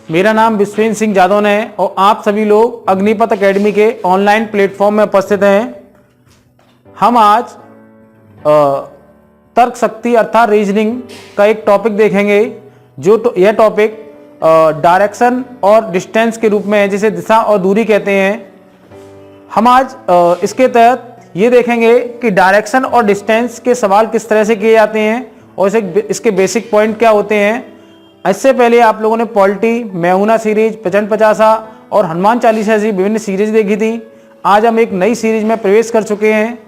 मेरा नाम विश्वेंद्र सिंह जादौन है और आप सभी लोग अग्निपथ एकेडमी के ऑनलाइन प्लेटफॉर्म में उपस्थित हैं। हम आज तर्क शक्ति अर्थात रीजनिंग का एक टॉपिक देखेंगे। यह टॉपिक डायरेक्शन और डिस्टेंस के रूप में है, जिसे दिशा और दूरी कहते हैं। हम आज इसके तहत ये देखेंगे कि डायरेक्शन और डिस्टेंस के सवाल किस तरह से किए जाते हैं और इसके बेसिक पॉइंट क्या होते हैं। इससे पहले आप लोगों ने पॉलिटी, मैगुना सीरीज, प्रचंड पचासा और हनुमान चालीसा जैसी विभिन्न सीरीज देखी थी। आज हम एक नई सीरीज में प्रवेश कर चुके हैं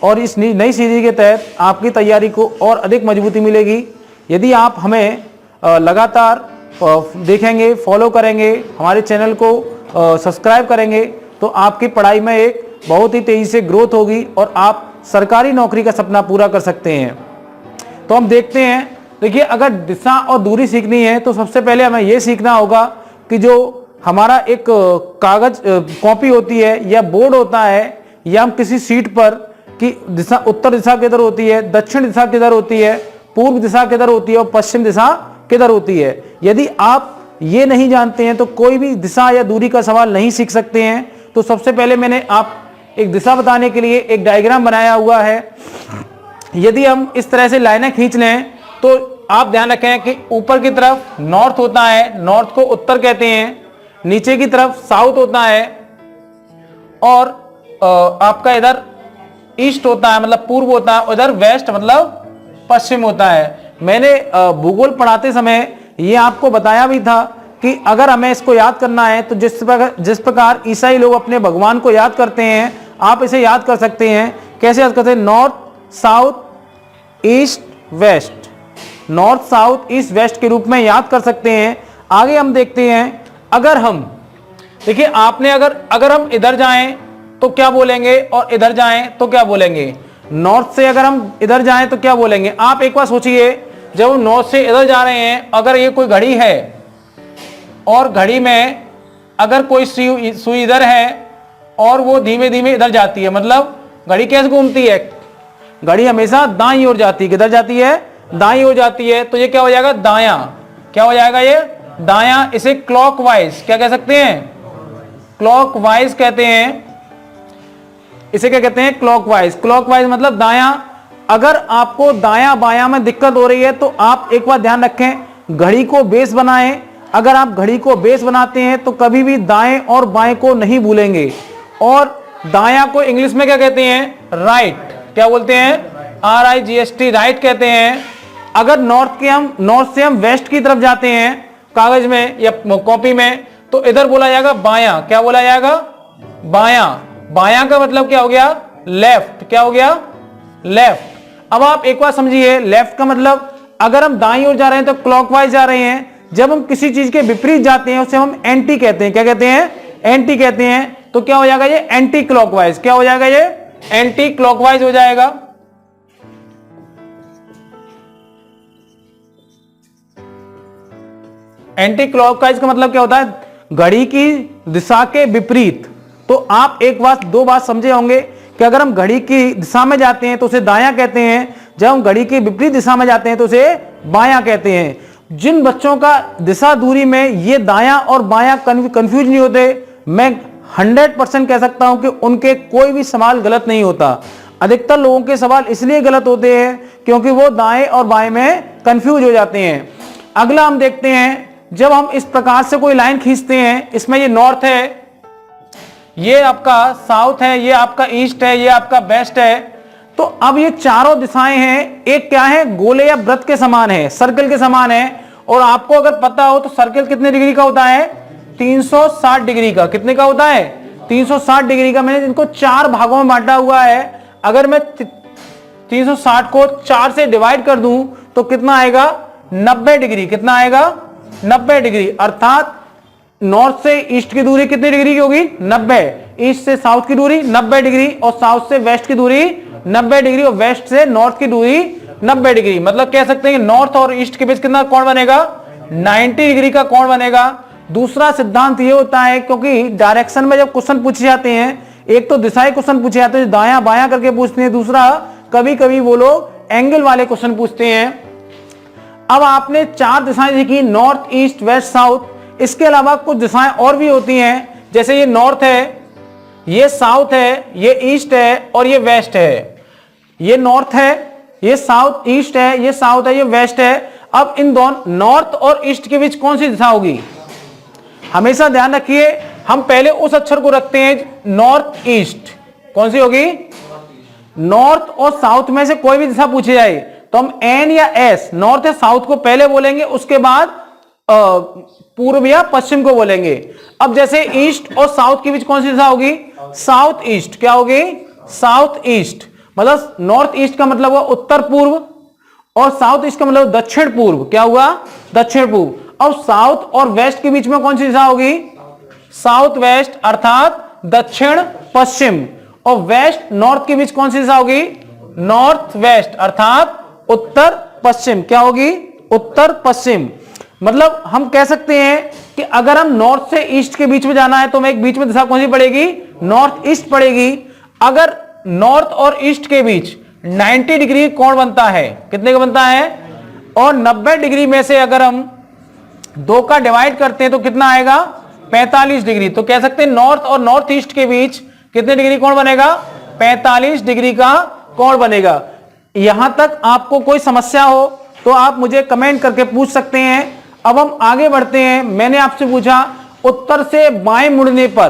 और इस नई सीरीज के तहत आपकी तैयारी को और अधिक मजबूती मिलेगी। यदि आप हमें लगातार देखेंगे, फॉलो करेंगे, हमारे चैनल को सब्सक्राइब करेंगे तो आपकी पढ़ाई में एक बहुत ही तेज़ी से ग्रोथ होगी और आप सरकारी नौकरी का सपना पूरा कर सकते हैं। तो हम देखते हैं। देखिए, अगर दिशा और दूरी सीखनी है तो सबसे पहले हमें यह सीखना होगा कि जो हमारा एक कागज कॉपी होती है या बोर्ड होता है या हम किसी सीट पर कि दिशा उत्तर दिशा किधर होती है, दक्षिण दिशा किधर होती है, पूर्व दिशा किधर होती है और पश्चिम दिशा किधर होती है। यदि आप ये नहीं जानते हैं तो कोई भी दिशा या दूरी का सवाल नहीं सीख सकते हैं। तो सबसे पहले मैंने आप एक दिशा बताने के लिए एक डायग्राम बनाया हुआ है। यदि हम इस तरह से लाइनें खींच लें तो आप ध्यान रखें कि ऊपर की तरफ नॉर्थ होता है, नॉर्थ को उत्तर कहते हैं, नीचे की तरफ साउथ होता है और आपका इधर ईस्ट होता है मतलब पूर्व होता है, उधर वेस्ट मतलब पश्चिम होता है। मैंने भूगोल पढ़ाते समय ये आपको बताया भी था कि अगर हमें इसको याद करना है तो जिस प्रकार ईसाई लोग अपने भगवान को याद करते हैं, आप इसे याद कर सकते हैं। कैसे याद करते हैं? North, south, east, west, north, south, east, west के रूप में याद कर सकते हैं। आगे हम देखते हैं, अगर हम देखिए आपने अगर हम इधर जाएं तो क्या बोलेंगे और इधर जाएं तो क्या बोलेंगे। नॉर्थ से अगर हम इधर जाएं तो क्या बोलेंगे। आप एक बार सोचिए, जब हम नॉर्थ से इधर जा रहे हैं, अगर ये कोई घड़ी है और घड़ी में अगर कोई सुई इधर है और वो धीमे धीमे इधर जाती है, मतलब घड़ी कैसे घूमती है? घड़ी हमेशा दाईं ओर जाती है। किधर जाती है? दाईं ओर जाती है। तो ये क्या हो जाएगा? दायां। क्या हो जाएगा? ये दायां। इसे क्लॉकवाइज क्या कह सकते हैं? क्लॉकवाइज कहते हैं। इसे क्या कहते हैं? क्लॉकवाइज। क्लॉकवाइज मतलब दायां। अगर आपको दायां बायां में दिक्कत हो रही है तो आप एक बात ध्यान रखें, घड़ी को बेस बनाएं। अगर आप घड़ी को बेस बनाते हैं तो कभी भी दाएं और बाएं को नहीं भूलेंगे। और दायां को इंग्लिश में क्या कहते हैं? राइट। क्या बोलते हैं? RIGHT, राइट कहते हैं। अगर नॉर्थ से हम वेस्ट की तरफ जाते हैं कागज में या कॉपी में तो इधर बोला जाएगा बायां। क्या बोला जाएगा? बायां। बायां का मतलब क्या हो गया? लेफ्ट। क्या हो गया? लेफ्ट। अब आप एक बार समझिए, लेफ्ट का मतलब अगर हम दाईं ओर जा रहे हैं तो क्लॉकवाइज जा रहे हैं। जब हम किसी चीज के विपरीत जाते हैं उसे हम एंटी कहते हैं। क्या कहते हैं? एंटी कहते हैं। तो क्या हो जाएगा? ये एंटी क्लॉकवाइज। क्या हो जाएगा? ये एंटी क्लॉकवाइज हो जाएगा। एंटी क्लॉकवाइज का मतलब क्या होता है? घड़ी की दिशा के विपरीत। तो आप दो बात समझे होंगे कि अगर हम घड़ी की दिशा में जाते हैं तो उसे दायां कहते हैं, जब हम घड़ी की विपरीत दिशा में जाते हैं तो उसे बायां कहते हैं। जिन बच्चों का दिशा दूरी में ये दायां और बायां कंफ्यूज नहीं होते, मैं 100% कह सकता हूं कि उनके कोई भी सवाल गलत नहीं होता। अधिकतर लोगों के सवाल इसलिए गलत होते हैं क्योंकि वो दाएं और बाएं में कंफ्यूज हो जाते हैं। अगला हम देखते हैं, जब हम इस प्रकार से कोई लाइन खींचते हैं, इसमें ये नॉर्थ है, ये आपका साउथ है, ये आपका ईस्ट है, ये आपका वेस्ट है। तो अब ये चारों दिशाएं हैं, एक क्या है? गोले या वृत्त के समान है, सर्कल के समान है। और आपको अगर पता हो तो सर्कल कितने डिग्री का होता है? 360 डिग्री का। कितने का होता है? 360 डिग्री का। मैंने इनको 4 भागों में बांटा हुआ है। अगर मैं 360 को 4 से डिवाइड कर दूं तो कितना आएगा? 90 डिग्री। कितना आएगा? 90 डिग्री। अर्थात नॉर्थ से ईस्ट की दूरी कितनी डिग्री की होगी? 90। ईस्ट से साउथ की दूरी 90 डिग्री और साउथ से वेस्ट की दूरी 90 डिग्री और वेस्ट से नॉर्थ की दूरी 90 डिग्री। मतलब कह सकते हैं कि नॉर्थ और ईस्ट के बीच कितना कोण बनेगा? 90 डिग्री का कोण बनेगा। दूसरा सिद्धांत ये होता है, क्योंकि डायरेक्शन में जब क्वेश्चन पूछे जाते हैं, एक तो दिशाई क्वेश्चन पूछे जाते हैं दायां बायां करके पूछते हैं, दूसरा कभी कभी वो लोग एंगल वाले क्वेश्चन पूछते हैं। अब आपने 4 दिशाएं देखी, नॉर्थ, ईस्ट, वेस्ट, साउथ। इसके अलावा कुछ दिशाएं और भी होती हैं, जैसे ये नॉर्थ है, ये साउथ है, ये ईस्ट है और ये वेस्ट है। ये नॉर्थ है, ये साउथ ईस्ट है, ये साउथ है, ये वेस्ट है। अब इन दोनों नॉर्थ और ईस्ट के बीच कौन सी दिशा होगी? हमेशा ध्यान रखिए, हम पहले उस अक्षर को रखते हैं नॉर्थ ईस्ट। कौन सी होगी? नॉर्थ और साउथ में से कोई भी दिशा पूछी जाए तो हम एन या एस, नॉर्थ या साउथ को पहले बोलेंगे, उसके बाद पूर्व या पश्चिम को बोलेंगे। अब जैसे ईस्ट और साउथ के बीच कौन सी दिशा होगी? South east. क्या होगी? South east. मतलब नॉर्थ ईस्ट का मतलब हुआ उत्तर पूर्व और साउथ ईस्ट का मतलब दक्षिण पूर्व। क्या हुआ? दक्षिण पूर्व। अब साउथ और वेस्ट के बीच में कौन सी दिशा होगी? साउथ वेस्ट अर्थात दक्षिण पश्चिम। और वेस्ट नॉर्थ के बीच कौन सी दिशा होगी? नॉर्थ वेस्ट अर्थात उत्तर पश्चिम। क्या होगी? उत्तर पश्चिम। मतलब हम कह सकते हैं कि अगर हम नॉर्थ से ईस्ट के बीच में जाना है तो हमें एक बीच में दिशा कौन सी पड़ेगी? नॉर्थ ईस्ट पड़ेगी। अगर नॉर्थ और ईस्ट के बीच 90 डिग्री कोण बनता है, कितने का बनता है? और 90 डिग्री में से अगर हम 2 का डिवाइड करते हैं तो कितना आएगा? 45 डिग्री। तो कह सकते हैं नॉर्थ और नॉर्थ ईस्ट के बीच कितने डिग्री कोण बनेगा? 45 डिग्री का कोण बनेगा। यहां तक आपको कोई समस्या हो तो आप मुझे कमेंट करके पूछ सकते हैं। अब हम आगे बढ़ते हैं। मैंने आपसे पूछा उत्तर से बाएं मुड़ने पर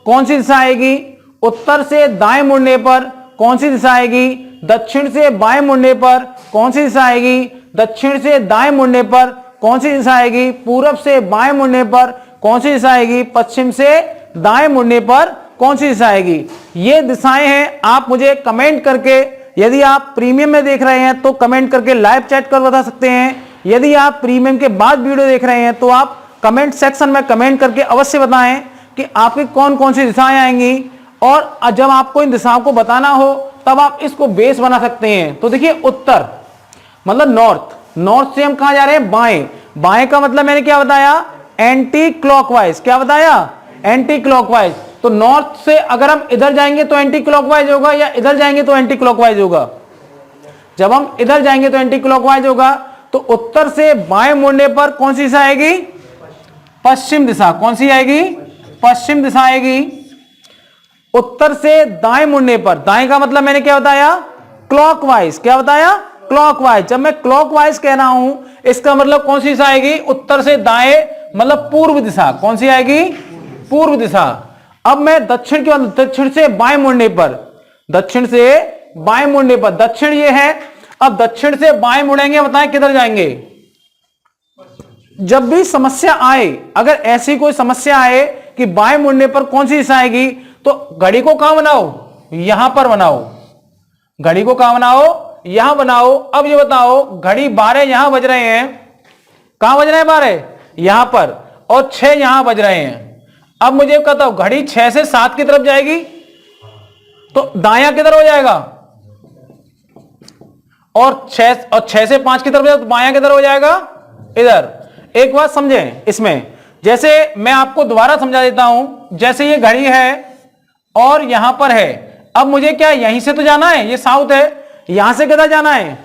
कौन सी दिशा आएगी? उत्तर से दाएं मुड़ने पर कौन सी दिशा आएगी? दक्षिण से बाएं मुड़ने पर कौन सी दिशा आएगी? दक्षिण से दाएं मुड़ने पर कौन सी दिशा आएगी? पूरब से बाएं मुड़ने पर कौन सी दिशा आएगी? पश्चिम से दाएं मुड़ने पर कौन सी दिशा आएगी? ये दिशाएं हैं। आप मुझे कमेंट करके, यदि आप प्रीमियम में देख रहे हैं तो कमेंट करके लाइव चैट कर बता सकते हैं। यदि आप प्रीमियम के बाद वीडियो देख रहे हैं तो आप कमेंट सेक्शन में कमेंट करके अवश्य बताएं कि आपकी कौन कौन सी दिशाएं आएंगी। और जब आपको इन दिशाओं को बताना हो तब आप इसको बेस बना सकते हैं। तो देखिए उत्तर मतलब नॉर्थ, नॉर्थ से हम कहां जा रहे हैं? बाएं। बाएं का मतलब मैंने क्या बताया? Anti clockwise. क्या बताया? Anti clockwise. तो नॉर्थ से अगर हम इधर जाएंगे तो एंटी क्लॉकवाइज होगा या इधर जाएंगे तो एंटी क्लॉकवाइज होगा? जब हम इधर जाएंगे तो एंटी क्लॉकवाइज होगा। तो उत्तर से बाएं मुड़ने पर कौन सी दिशा आएगी? पश्चिम दिशा। कौन सी आएगी? पश्चिम दिशा आएगी। उत्तर से दाएं मुड़ने पर, दाएं का मतलब मैंने क्या बताया? क्लॉकवाइज। क्या बताया? क्लॉकवाइज। जब मैं क्लॉकवाइज कह रहा हूं इसका मतलब कौन सी दिशा आएगी? उत्तर से दाएं मतलब पूर्व दिशा। कौन सी आएगी? पूर्व दिशा। अब मैं दक्षिण के बाद दक्षिण से बाएं मुड़ने पर, दक्षिण से बाएं मुड़ने पर, दक्षिण ये है। अब दक्षिण से बाएं मुड़ेंगे, बताएं किधर जाएंगे? जब भी समस्या आए, अगर ऐसी कोई समस्या आए कि बाएं मुड़ने पर कौन सी दिशा आएगी तो घड़ी को कहां बनाओ? यहां पर बनाओ। घड़ी को कहां बनाओ? यहां बनाओ। अब ये बताओ, घड़ी 12 यहां बज रहे हैं, कहां बज रहे हैं 12? यहां पर। और 6 यहां बज रहे हैं। अब मुझे बताओ, घड़ी 6 से 7 की तरफ जाएगी तो दायां किधर हो जाएगा? और 6 से 5 की तरफ जाए तो बायां किधर हो जाएगा? इधर। एक बात समझें इसमें, जैसे मैं आपको दोबारा समझा देता हूं। जैसे ये घड़ी है और यहां पर है। अब मुझे क्या यहीं से तो जाना है, ये साउथ है, यहां से किधर जाना है?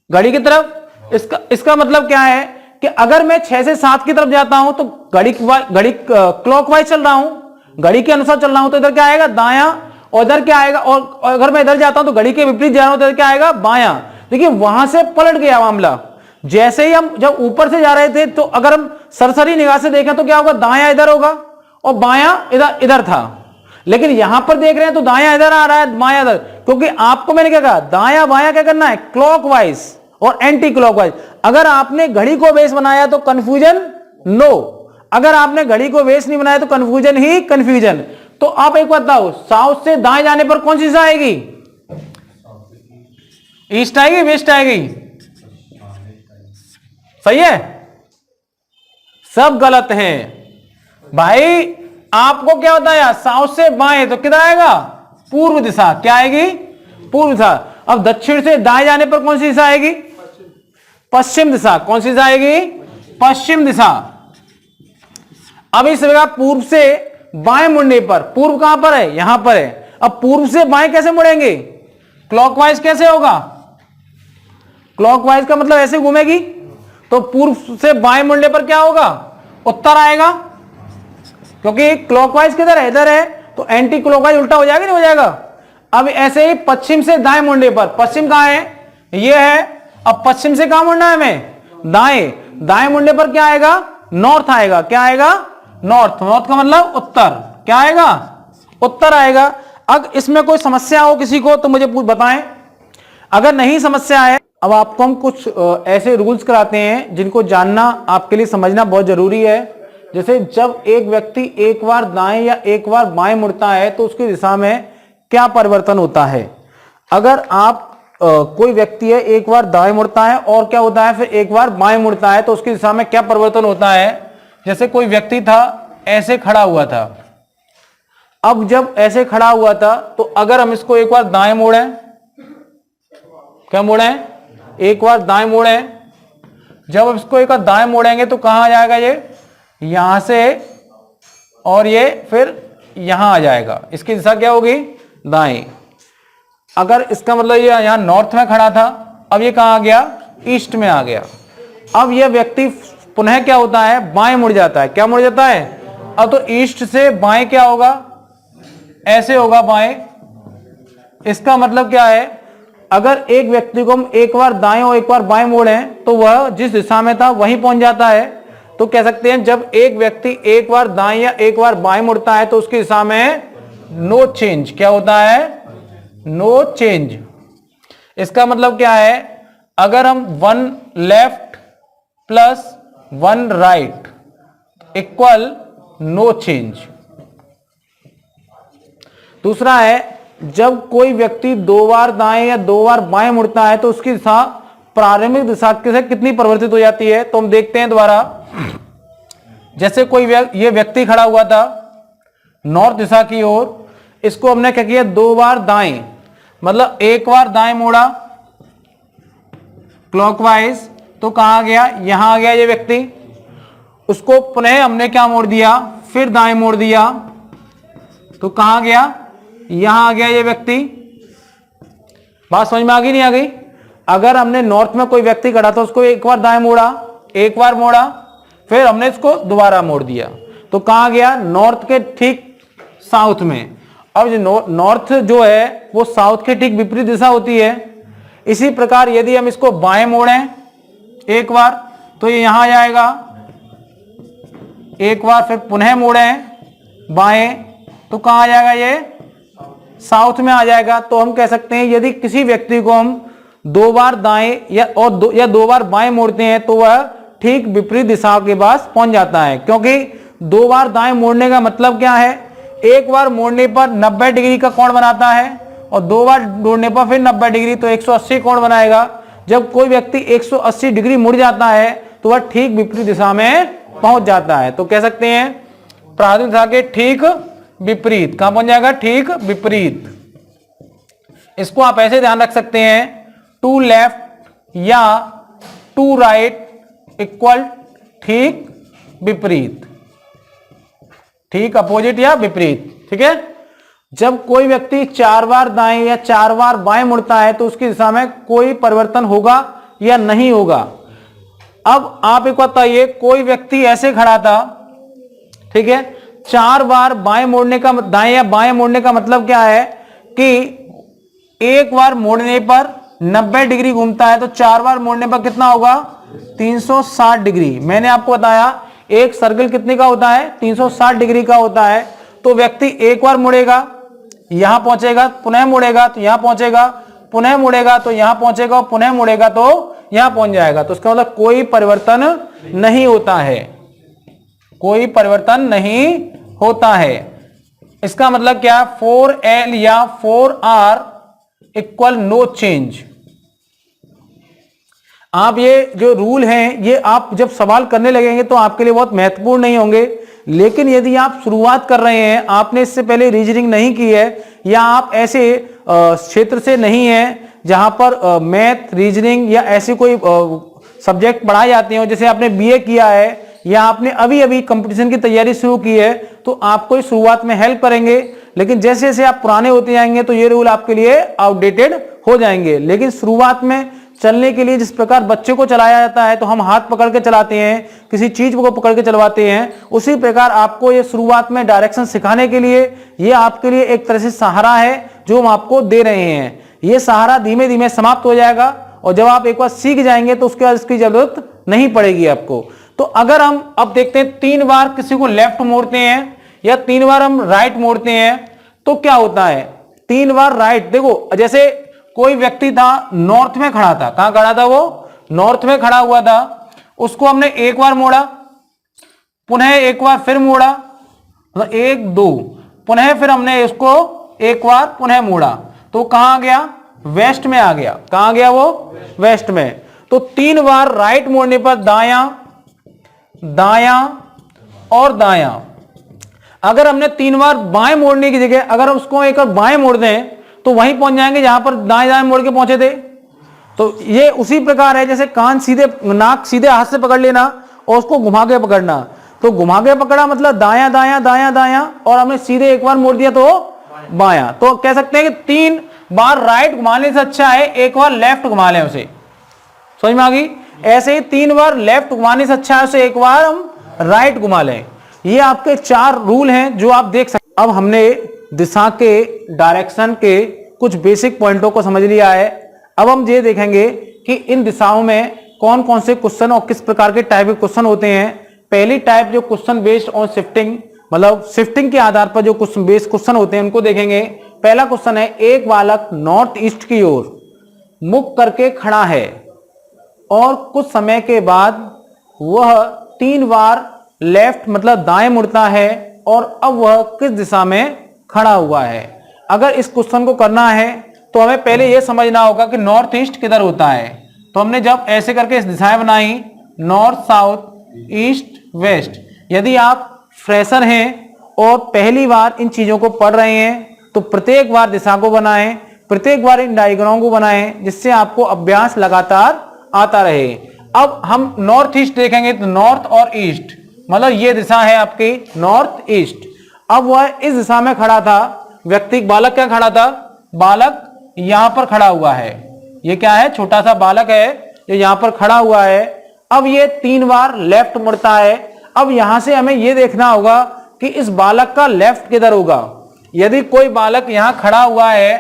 घड़ी की तरफ। इसका मतलब क्या है कि अगर मैं 6 से 7 की तरफ जाता हूं तो घड़ी क्लॉकवाइज चल रहा हूं, घड़ी के अनुसार चल रहा हूं तो इधर क्या आएगा? दायां। और इधर क्या आएगा? और अगर मैं इधर जाता हूं तो घड़ी के विपरीत जा रहा हूं तो इधर क्या आएगा? बायां। देखिए वहां से पलट गया मामला। जैसे ही हम जब ऊपर से जा रहे थे तो अगर हम सरसरी निगाह से देखें तो क्या होगा? दायां इधर होगा और बायां इधर था। लेकिन यहां पर देख रहे हैं तो दायां इधर आ रहा है, बायां इधर। क्योंकि आपको मैंने क्या कहा? दायां बायां क्या करना है? क्लॉकवाइज और एंटी क्लॉकवाइज। अगर आपने घड़ी को बेस बनाया तो कंफ्यूजन नो, अगर आपने घड़ी को बेस नहीं बनाया तो कंफ्यूजन ही कंफ्यूजन। तो आप एक बात बताओ, साउथ से दाएं जाने पर कौन सी दिशा आएगी? ईस्ट आएगी, वेस्ट आएगी? सही है? सब गलत है भाई। आपको क्या बताया? साउथ से बाएं तो किधर आएगा? पूर्व दिशा। क्या आएगी? पूर्व दिशा। अब दक्षिण से दाएं जाने पर कौन सी दिशा आएगी? पश्चिम दिशा। कौन सी दिशा आएगी? पश्चिम दिशा। अब इस जगह पूर्व से बाएं मुड़ने पर, पूर्व कहां पर है? यहां पर है। अब पूर्व से बाएं कैसे मुड़ेंगे? क्लॉकवाइज कैसे होगा? क्लॉकवाइज का मतलब ऐसे घूमेगी। तो पूर्व से बाएं मुड़ने पर क्या होगा? उत्तर आएगा, क्योंकि क्लॉकवाइज किधर है, इधर है, तो एंटी क्लॉकवाइज उल्टा हो जाएगा, नहीं हो जाएगा। अब ऐसे ही पश्चिम से दाएं मुड़ने पर, पश्चिम कहां है, ये है, अब पश्चिम से कहां मुड़ना है हमें, दाएं, दाएं मुड़ने पर क्या आएगा, नॉर्थ आएगा, क्या आएगा, नॉर्थ, नॉर्थ का मतलब उत्तर, क्या आएगा, उत्तर आएगा। अगर इसमें कोई समस्या हो किसी को तो मुझे बताएं, अगर नहीं समस्या है, अब आपको हम कुछ ऐसे रूल्स कराते हैं जिनको जानना आपके लिए, समझना बहुत जरूरी है। जैसे जब एक व्यक्ति एक बार दाएं या एक बार बाएं मुड़ता है तो उसकी दिशा में क्या परिवर्तन होता है। अगर आप कोई व्यक्ति है एक बार दाएं मुड़ता है और क्या होता है, फिर एक बार बाएं मुड़ता है तो उसकी दिशा में क्या परिवर्तन होता है। जैसे कोई व्यक्ति था ऐसे खड़ा हुआ था, अब जब ऐसे खड़ा हुआ था तो अगर हम इसको एक बार दाएं मोड़ें, क्या मोड़ें, एक बार दाएं मोड़ें, जब इसको एक बार दाएं मोड़ेंगे तो कहां आ जाएगा, ये यहां से, और ये फिर यहां आ जाएगा, इसकी दिशा क्या होगी, दाएं। अगर इसका मतलब ये यहां नॉर्थ में खड़ा था, अब ये कहां आ गया, ईस्ट में आ गया। अब यह व्यक्ति पुनः क्या होता है, बाएं मुड़ जाता है, क्या मुड़ जाता है, अब तो ईस्ट से बाएं क्या होगा, ऐसे होगा बाएं। इसका मतलब क्या है, अगर एक व्यक्ति को हम एक बार दाएं और एक बार बाएं मोड़ें तो वह जिस दिशा में था वहीं पहुंच जाता है। तो कह सकते हैं जब एक व्यक्ति एक बार दाएं या एक बार बाएं मुड़ता है तो उसकी दिशा में नो चेंज, क्या होता है, नो चेंज। इसका मतलब क्या है, अगर हम 1 left plus 1 right equal no change. दूसरा है, जब कोई व्यक्ति 2 बार दाएं या 2 बार बाएं मुड़ता है तो उसकी दिशा प्रारंभिक दिशा से कितनी परिवर्तित हो जाती है। तो हम देखते हैं दोबारा, जैसे कोई ये व्यक्ति खड़ा हुआ था नॉर्थ दिशा की ओर, इसको हमने क्या किया, 2 बार दाएं, मतलब एक बार दाएं मोड़ा क्लॉकवाइज, तो कहां गया, यहां आ गया ये व्यक्ति। उसको पुनः हमने क्या मोड़ दिया, फिर दाएं मोड़ दिया, तो कहां गया, यहां आ गया ये व्यक्ति। बात समझ में आ गई, नहीं आ गई। अगर हमने नॉर्थ में कोई व्यक्ति खड़ा था, उसको एक बार दाएं मोड़ा, एक बार मोड़ा, फिर हमने इसको दोबारा मोड़ दिया, तो कहां गया, नॉर्थ के ठीक साउथ में। अब जो नॉर्थ जो है वो साउथ के ठीक विपरीत दिशा होती है। इसी प्रकार यदि हम इसको बाएं मोड़ें एक बार तो ये यहां आ जाएगा, एक बार फिर पुनः मोड़ें बाएं तो कहां आ जाएगा, ये साउथ में आ जाएगा। तो हम कह सकते हैं यदि किसी व्यक्ति को हम 2 बार दाएं या 2 बार बाएं मोड़ते हैं तो वह ठीक विपरीत दिशा के पास पहुंच जाता है, क्योंकि 2 बार दाएं मोड़ने का मतलब क्या है, एक बार मोड़ने पर 90 डिग्री का कोण बनाता है और 2 बार मोड़ने पर फिर 90 डिग्री, तो 180 कोण बनाएगा। जब कोई व्यक्ति 180 डिग्री मुड़ जाता है तो वह ठीक विपरीत दिशा में पहुंच जाता है। तो कह सकते हैं प्रारंभिक दिशा के ठीक विपरीत, कहां पहुंच जाएगा, ठीक विपरीत। इसको आप ऐसे ध्यान रख सकते हैं, 2 लेफ्ट या 2 राइट इक्वल ठीक विपरीत, ठीक अपोजिट या विपरीत, ठीक है। जब कोई व्यक्ति 4 बार दाएं या 4 बार बाएं मुड़ता है तो उसकी दिशा में कोई परिवर्तन होगा या नहीं होगा। अब आप एक बताइए, कोई व्यक्ति ऐसे खड़ा था, ठीक है, 4 बार बाएं मोड़ने का, दाएं या बाएं मोड़ने का मतलब क्या है कि एक बार मोड़ने पर 90 डिग्री घूमता है, तो 4 बार मोड़ने पर कितना होगा, 360 डिग्री। मैंने आपको बताया एक सर्कल कितने का होता है, 360 डिग्री का होता है। तो व्यक्ति एक बार मुड़ेगा, यहां पहुंचेगा, पुनः मुड़ेगा तो यहां पहुंचेगा, पुनः मुड़ेगा तो यहां पहुंचेगा, पुनः मुड़ेगा तो यहां पहुंच जाएगा। तो इसका मतलब कोई परिवर्तन नहीं होता है, कोई परिवर्तन नहीं होता है। इसका मतलब क्या, 4L या 4R इक्वल नो चेंज। आप ये जो रूल हैं ये आप जब सवाल करने लगेंगे तो आपके लिए बहुत महत्वपूर्ण नहीं होंगे, लेकिन यदि आप शुरुआत कर रहे हैं, आपने इससे पहले रीजनिंग नहीं की है या आप ऐसे क्षेत्र से नहीं हैं जहां पर मैथ, रीजनिंग या ऐसे कोई सब्जेक्ट पढ़ाए जाते हो, जैसे आपने बीए किया है या आपने अभी अभी कंपटीशन की तैयारी शुरू की है, तो आपको शुरुआत में हेल्प करेंगे। लेकिन जैसे जैसे आप पुराने होते जाएंगे तो ये रूल आपके लिए आउटडेटेड हो जाएंगे। लेकिन शुरुआत में चलने के लिए जिस प्रकार बच्चे को चलाया जाता है तो हम हाथ पकड़ के चलाते हैं, किसी चीज को पकड़ के चलवाते हैं, उसी प्रकार आपको ये शुरुआत में डायरेक्शन सिखाने के लिए ये आपके लिए एक तरह से सहारा है जो हम आपको दे रहे हैं। ये सहारा धीमे धीमे समाप्त हो जाएगा और जब आप एक बार सीख जाएंगे तो उसके बाद इसकी जरूरत नहीं पड़ेगी आपको। तो अगर हम अब देखते हैं 3 बार किसी को लेफ्ट मोड़ते हैं या 3 बार हम राइट मोड़ते हैं तो क्या होता है। 3 बार राइट, देखो जैसे कोई व्यक्ति था नॉर्थ में खड़ा था, कहां खड़ा था, वो नॉर्थ में खड़ा हुआ था, उसको हमने एक बार मोड़ा, पुनः एक बार फिर मोड़ा, मतलब 1 2, पुनः फिर हमने इसको एक बार पुनः मोड़ा तो कहां गया, वेस्ट में आ गया। कहां गया वो, वेस्ट में। तो 3 बार राइट मोड़ने पर दायां दायां और दायां। अगर हमने 3 बार बाएं मोड़ने की जगह अगर हम उसको एक बार बाएं मोड़ दें तो वहीं पहुंच जाएंगे जहां पर दाएं दाएं मोड़ के पहुंचे थे। तो ये उसी प्रकार है जैसे कान सीधे, नाक सीधे हाथ से पकड़ लेना और उसको घुमा के पकड़ना। तो घुमा के पकड़ा मतलब दायां दायां दायां दायां, और हमने सीधे एक बार मोड़ दिया तो बायां। तो कह सकते हैं कि 3 बार राइट घुमाने से अच्छा है एक बार लेफ्ट घुमा लें उसे। समझ में आ गई। ऐसे ही 3 बार लेफ्ट घुमाने से अच्छा है उसे एक बार हम राइट घुमा लें। ये आपके 4 रूल हैं जो आप देख सकते। अब हमने दिशा के, डायरेक्शन के कुछ बेसिक पॉइंटों को समझ लिया है। अब हम ये देखेंगे कि इन दिशाओं में कौन कौन से क्वेश्चन और किस प्रकार के टाइप के क्वेश्चन होते हैं। पहली टाइप जो क्वेश्चन बेस्ड ऑन शिफ्टिंग, मतलब शिफ्टिंग के आधार पर जो क्वेश्चन बेस्ड क्वेश्चन होते हैं उनको देखेंगे। पहला क्वेश्चन है, एक बालक नॉर्थ ईस्ट की ओर मुख करके खड़ा है और कुछ समय के बाद वह 3 बार लेफ्ट मतलब दाएं मुड़ता है और अब वह किस दिशा में खड़ा हुआ है। अगर इस क्वेश्चन को करना है तो हमें पहले यह समझना होगा कि नॉर्थ ईस्ट किधर होता है। तो हमने जब ऐसे करके इस दिशाएं बनाई, नॉर्थ साउथ ईस्ट वेस्ट। यदि आप फ्रेशर हैं और पहली बार इन चीजों को पढ़ रहे हैं तो प्रत्येक बार दिशा को बनाएं, प्रत्येक बार इन डायग्राम को बनाएं, जिससे आपको अभ्यास लगातार आता रहे। अब हम नॉर्थ ईस्ट देखेंगे तो नॉर्थ और ईस्ट मतलब ये दिशा है आपकी नॉर्थ ईस्ट। अब वह इस दिशा में खड़ा था, व्यक्ति बालक क्या खड़ा था, बालक यहां पर खड़ा हुआ है। ये क्या है, छोटा सा बालक है जो यहां पर खड़ा हुआ है। अब ये 3 बार लेफ्ट मुड़ता है। अब यहां से हमें यह देखना होगा कि इस बालक का लेफ्ट किधर होगा। यदि कोई बालक यहां खड़ा हुआ है,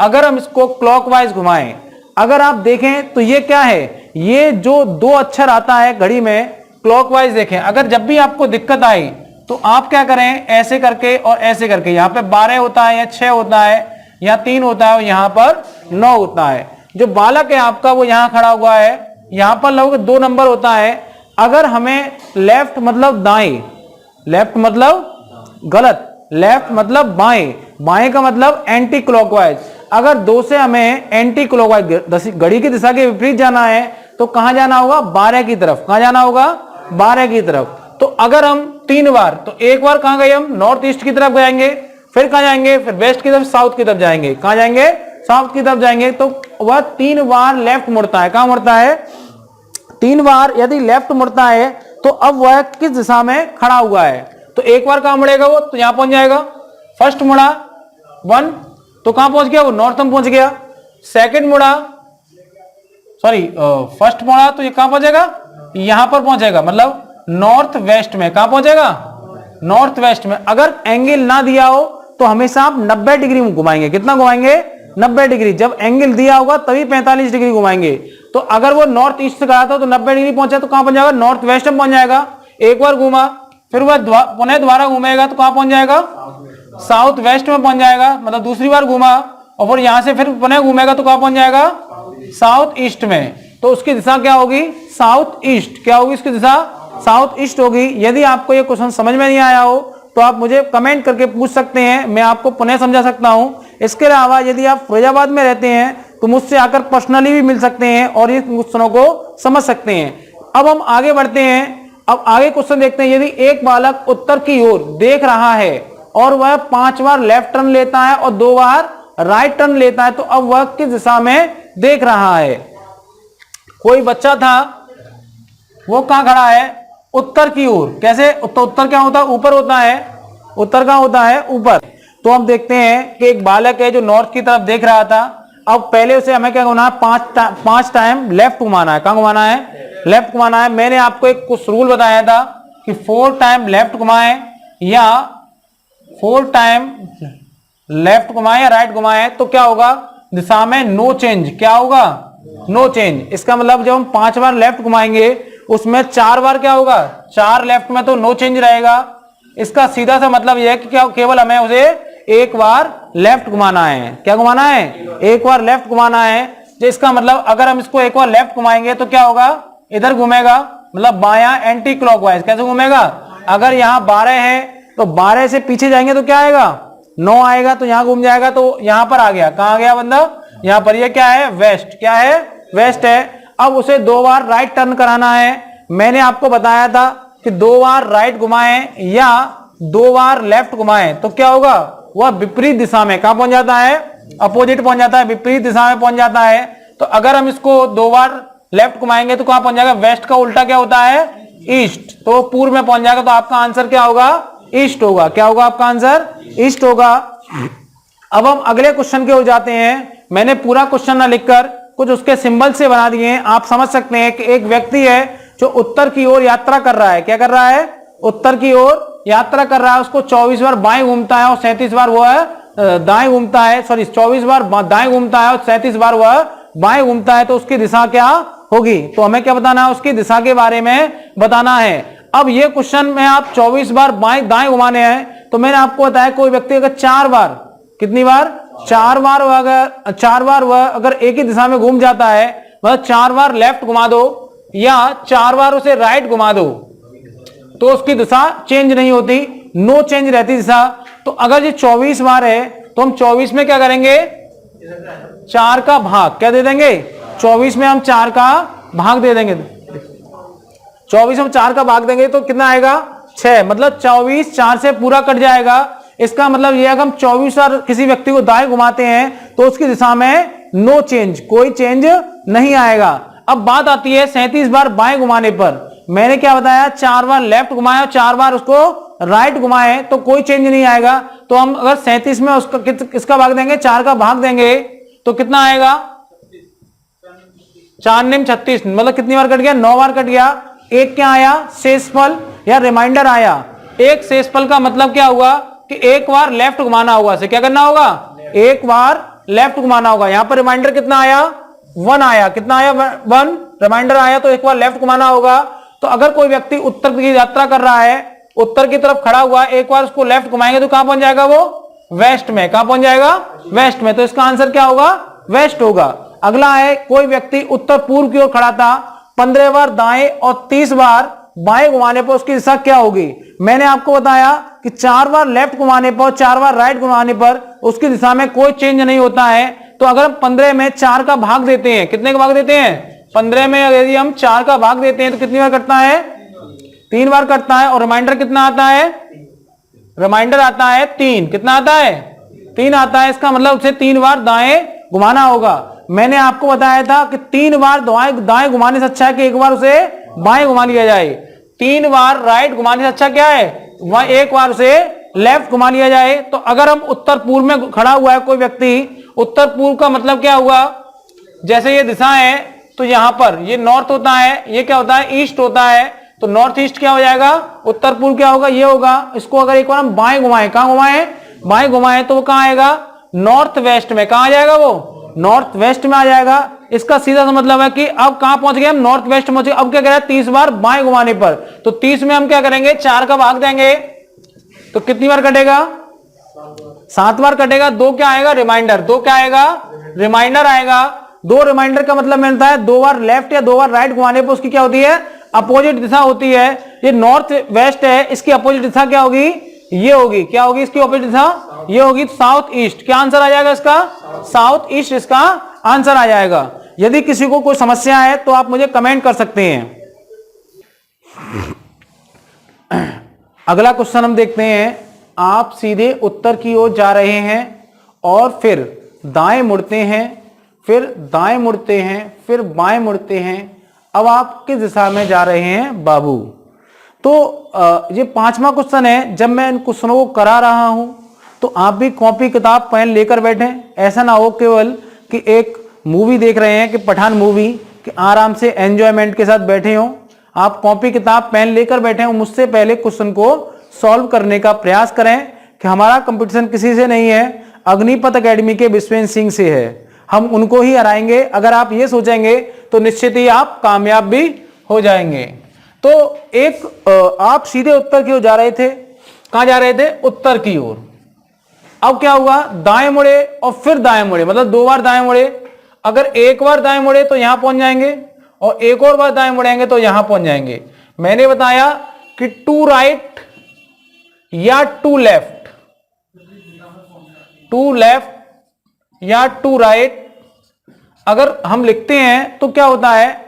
अगर हम इसको क्लॉकवाइज घुमाएं, अगर आप देखें तो ये क्या है, ये जो 2 अक्षर आता है घड़ी में क्लॉकवाइज देखें। अगर जब भी आपको दिक्कत आई तो आप क्या करें, ऐसे करके और ऐसे करके, यहां पे 12 होता है या 6 होता है या 3 होता है और यहां पर 9 होता है। जो बालक है आपका वो यहां खड़ा हुआ है, यहां पर लगभग 2 नंबर होता है। अगर हमें लेफ्ट मतलब दाएं, लेफ्ट मतलब गलत, लेफ्ट मतलब बाएं, बाएं का मतलब एंटी क्लॉकवाइज। अगर 2 से हमें एंटी क्लॉकवाइज घड़ी की दिशा के विपरीत जाना है तो कहां जाना होगा, 12 की तरफ। कहां जाना होगा, 12 की तरफ। तो अगर हम 3 बार, तो एक बार कहां गए, हम नॉर्थ ईस्ट की तरफ जाएंगे, फिर कहां जाएंगे, फिर वेस्ट की तरफ, साउथ की तरफ जाएंगे। कहां जाएंगे, साउथ की तरफ जाएंगे। तो वह 3 बार लेफ्ट मुड़ता है। कहां मुड़ता है, 3 बार यदि लेफ्ट मुड़ता है तो अब वह किस दिशा में खड़ा हुआ है। तो एक बार कहां मुड़ेगा वो, तो यहां पहुंच जाएगा। फर्स्ट मुड़ा 1 तो कहां पहुंच गया वो, नॉर्थ में पहुंच गया। सेकंड मुड़ा, सॉरी फर्स्ट मुड़ा तो ये कहां पहुंचेगा, यहां पर पहुंचेगा, मतलब नॉर्थ वेस्ट में। कहां पहुंचेगा, नॉर्थ वेस्ट में। अगर एंगल ना दिया हो तो हमेशा आप 90 डिग्री घुमाएंगे। कितना घुमाएंगे, 90 डिग्री। जब एंगल दिया होगा तभी 45 डिग्री घुमाएंगे। तो अगर वो नॉर्थ ईस्ट से कहा था तो 90 डिग्री पहुंचा तो कहां पहुंच जाएगा, नॉर्थ वेस्ट में पहुंच जाएगा। एक बार घूमा, फिर वह पुनः दोबारा घूमेगा तो कहां पहुंच जाएगा, साउथ वेस्ट में पहुंच जाएगा। मतलब दूसरी बार घूमा और फिर यहां से फिर पुनः घूमेगा तो कहां पहुंच जाएगा, साउथ ईस्ट में। तो उसकी दिशा क्या होगी, साउथ ईस्ट। क्या होगी उसकी दिशा, साउथ ईस्ट होगी। यदि आपको ये क्वेश्चन समझ में नहीं आया हो तो आप मुझे कमेंट करके पूछ सकते हैं, मैं आपको पुनः समझा सकता हूं। इसके अलावा यदि आप फिरोजाबाद में रहते हैं तो मुझसे आकर पर्सनली भी मिल सकते हैं और इस क्वेश्चनों को समझ सकते हैं। अब हम आगे बढ़ते हैं। अब आगे क्वेश्चन देखते हैं। यदि एक बालक उत्तर की ओर देख रहा है और वह 5 बार लेफ्ट टर्न लेता है और 2 बार राइट टर्न लेता है तो अब वह किस दिशा में देख रहा है। कोई बच्चा था, वो कहां खड़ा है, उत्तर की ओर। कैसे, तो उत्तर क्या होता है, ऊपर होता है। उत्तर कहां होता है, ऊपर। तो हम देखते हैं कि एक बालक है जो नॉर्थ की तरफ देख रहा था। अब पहले उसे हमें क्या घुमाना है, पांच टाइम लेफ्ट घुमाना है। कहां घुमाना है? लेफ्ट घुमाना है। मैंने आपको एक कुछ रूल बताया था कि 4 टाइम लेफ्ट घुमाएं या 4 टाइम लेफ्ट घुमाएं या राइट घुमाएं तो क्या होगा, दिशा में नो चेंज। क्या होगा? No change. इसका मतलब जब हम 5 बार लेफ्ट घुमाएंगे उसमें 4 बार क्या होगा, 4 लेफ्ट में तो नो चेंज रहेगा। इसका सीधा सा मतलब यह है कि क्या केवल हमें उसे एक बार लेफ्ट घुमाना है। क्या घुमाना है? एक बार लेफ्ट घुमाना है। जिसका मतलब अगर हम इसको एक बार लेफ्ट घुमाएंगे तो क्या होगा, इधर घूमेगा, मतलब बायां एंटी क्लॉकवाइज। कैसे घूमेगा? अगर यहां 12 है तो 12 से पीछे जाएंगे तो क्या आएगा, 9 आएगा, तो यहां घूम जाएगा, तो यहां पर आ गया। कहां आ गया बंदा? यहां पर। ये क्या है? वेस्ट। क्या है? वेस्ट है। अब उसे 2 बार राइट टर्न कराना है। मैंने आपको बताया था कि 2 बार राइट घुमाएं या 2 बार लेफ्ट घुमाएं तो क्या होगा, वह विपरीत दिशा में कहां पहुंच जाता है, अपोजिट पहुंच जाता है, विपरीत दिशा में पहुंच जाता है। तो अगर हम इसको 2 बार लेफ्ट घुमाएंगे तो कहां पहुंच जाएगा, वेस्ट का उल्टा क्या होता है, ईस्ट, तो पूर्व में पहुंच जाएगा। तो आपका आंसर क्या होगा, ईस्ट होगा। क्या होगा आपका आंसर? ईस्ट होगा। अब हम अगले क्वेश्चन के हो जाते हैं। मैंने पूरा क्वेश्चन ना लिखकर कुछ उसके सिंबल से बना दिए हैं। आप समझ सकते हैं कि एक व्यक्ति है जो उत्तर की ओर यात्रा कर रहा है। क्या कर रहा है? उत्तर की ओर यात्रा कर रहा है। उसको 24 बार बाएं घूमता है और 37 बार वह दाएं घूमता है। सॉरी, 24 बार दाएं घूमता है और 37 बार वह बाएं घूमता है। तो उसकी दिशा क्या होगी? तो हमें क्या बताना है, उसकी दिशा के बारे में बताना है। अब ये क्वेश्चन में आप 24 बार बाएं दाएं घुमाने हैं तो मैंने आपको बताया कोई व्यक्ति अगर 4 बार, कितनी बार, 4 बार वह अगर 4 बार वह अगर एक ही दिशा में घूम जाता है, वह 4 बार लेफ्ट घुमा दो या 4 बार उसे राइट घुमा दो तो उसकी दिशा चेंज नहीं होती, नो चेंज रहती दिशा। तो अगर ये 24 बार है तो हम 24 में क्या करेंगे, 4 का भाग क्या दे देंगे, 24 में हम 4 का भाग दे देंगे। 24 हम 4 का भाग देंगे तो कितना आएगा, 6। मतलब 24 4 से पूरा कट जाएगा। इसका मतलब यह है कि हम 24 बार किसी व्यक्ति को दाएं घुमाते हैं तो उसकी दिशा में नो चेंज, कोई चेंज नहीं आएगा। अब बात आती है 37 बार बाएं घुमाने पर। मैंने क्या बताया, 4 बार लेफ्ट घुमाया और 4 बार उसको राइट घुमाए तो कोई चेंज नहीं आएगा। तो हम अगर 37 में उसका किसका भाग देंगे, 4 का भाग देंगे तो कितना आएगा, 4 निम 36, मतलब कितनी बार कट गया, 9 बार कट गया। एक क्या आया, शेषफल या रिमाइंडर आया। एक शेषफल का मतलब क्या हुआ कि एक बार लेफ्ट घुमाना होगा। से क्या करना होगा, एक बार लेफ्ट घुमाना होगा। यहां पर रिमाइंडर कितना आया, 1 आया। कितना आया, 1 रिमाइंडर आया। तो एक बार लेफ्ट घुमाना होगा। तो अगर कोई व्यक्ति उत्तर की यात्रा कर रहा है, उत्तर की तरफ खड़ा हुआ, एक बार उसको लेफ्ट घुमाएंगे तो कहां पहुंच जाएगा वो, वेस्ट में। कहां पहुंच जाएगा, वेस्ट में। तो इसका आंसर क्या होगा, वेस्ट होगा। अगला है, कोई व्यक्ति उत्तर पूर्व की ओर खड़ा था, 15 बार दाएं और 30 बार बाएं घुमाने पर उसकी दिशा क्या होगी। मैंने आपको बताया कि 4 बार लेफ्ट घुमाने पर, 4 बार राइट घुमाने पर उसकी दिशा में कोई चेंज नहीं होता है। तो अगर हम 15 में 4 का भाग देते हैं, कितने का भाग देते हैं, 15 में यदि हम 4 का भाग देते हैं तो कितनी बार कटता है, 3 बार कटता है। और रिमाइंडर कितना आता है, रिमाइंडर आता है 3। कितना आता है, 3 आता है। इसका मतलब उसे 3 बार दाएं घुमाना होगा। मैंने आपको बताया था कि 3 बार दाएं घुमाने से अच्छा है कि एक बार उसे बाएं घुमा लिया जाए। 3 बार राइट घुमाने से अच्छा क्या है, वह एक बार उसे लेफ्ट घुमा लिया जाए। तो अगर हम उत्तर पूर्व में खड़ा हुआ है कोई व्यक्ति, उत्तर पूर्व का मतलब क्या हुआ, जैसे ये दिशा है तो यहां पर ये नॉर्थ होता है, ये क्या होता है, ईस्ट होता है। तो नॉर्थ ईस्ट क्या हो जाएगा, उत्तर पूर्व क्या होगा, ये होगा। इसको अगर एक बार हम बाएं घुमाएं, कहां घुमाएं, बाएं घुमाएं तो वो कहां आएगा, नॉर्थ वेस्ट में। कहां आ जाएगा वो, नॉर्थ वेस्ट में आ जाएगा। इसका सीधा सा मतलब है कि अब कहां पहुंच गए हम, नॉर्थ वेस्ट पहुंच गए। अब क्या करें, 30 बार बाएं घुमाने पर। तो 30 में हम क्या करेंगे, 4 का भाग देंगे तो कितनी बार कटेगा, 7 बार कटेगा। 2 क्या आएगा, रिमाइंडर। 2 क्या आएगा, रिमाइंडर आएगा। 2 रिमाइंडर का मतलब मिलता है 2 बार लेफ्ट या 2 बार राइट घुमाने पर उसकी क्या होती है, अपोजिट दिशा होती है। ये नॉर्थ वेस्ट है, इसकी अपोजिट दिशा क्या होगी, ये होगी। क्या होगी इसकी अपोजिट दिशा, ये होगी साउथ ईस्ट। क्या आंसर आ जाएगा इसका, साउथ ईस्ट इसका आंसर आ जाएगा। यदि किसी को कोई समस्या है तो आप मुझे कमेंट कर सकते हैं। अगला क्वेश्चन हम देखते हैं। आप सीधे उत्तर की ओर जा रहे हैं और फिर दाएं मुड़ते हैं, फिर दाएं मुड़ते हैं, फिर बाएं मुड़ते हैं। अब आप किस दिशा में जा रहे हैं बाबू। तो ये 5वां क्वेश्चन है। जब मैं इन क्वेश्चनों को करा रहा हूं तो आप भी कॉपी किताब पेन लेकर बैठें। ऐसा ना हो केवल कि एक मूवी देख रहे हैं कि पठान मूवी, कि आराम से एंजॉयमेंट के साथ बैठे हो, आप कॉपी किताब पेन लेकर बैठे हो, मुझसे पहले क्वेश्चन को सॉल्व करने का प्रयास करें कि हमारा कंपटीशन किसी से नहीं है, अग्निपथ एकेडमी के विश्वेंद्र सिंह से है, हम उनको ही हराएंगे। अगर आप ये सोचेंगे तो निश्चित ही आप कामयाब भी हो जाएंगे। तो एक आप सीधे उत्तर की ओर जा रहे थे, कहां जा रहे थे? उत्तर की ओर। अब क्या हुआ? दाएं मुड़े और फिर दाएं मुड़े, मतलब 2 बार दाएं मुड़े। अगर एक बार दाएं मुड़े तो यहां पहुंच जाएंगे और एक और बार दाएं मुड़ेंगे तो यहां पहुंच जाएंगे। मैंने बताया कि टू राइट या टू लेफ्ट, टू लेफ्ट या टू राइट अगर हम लिखते हैं तो क्या होता है?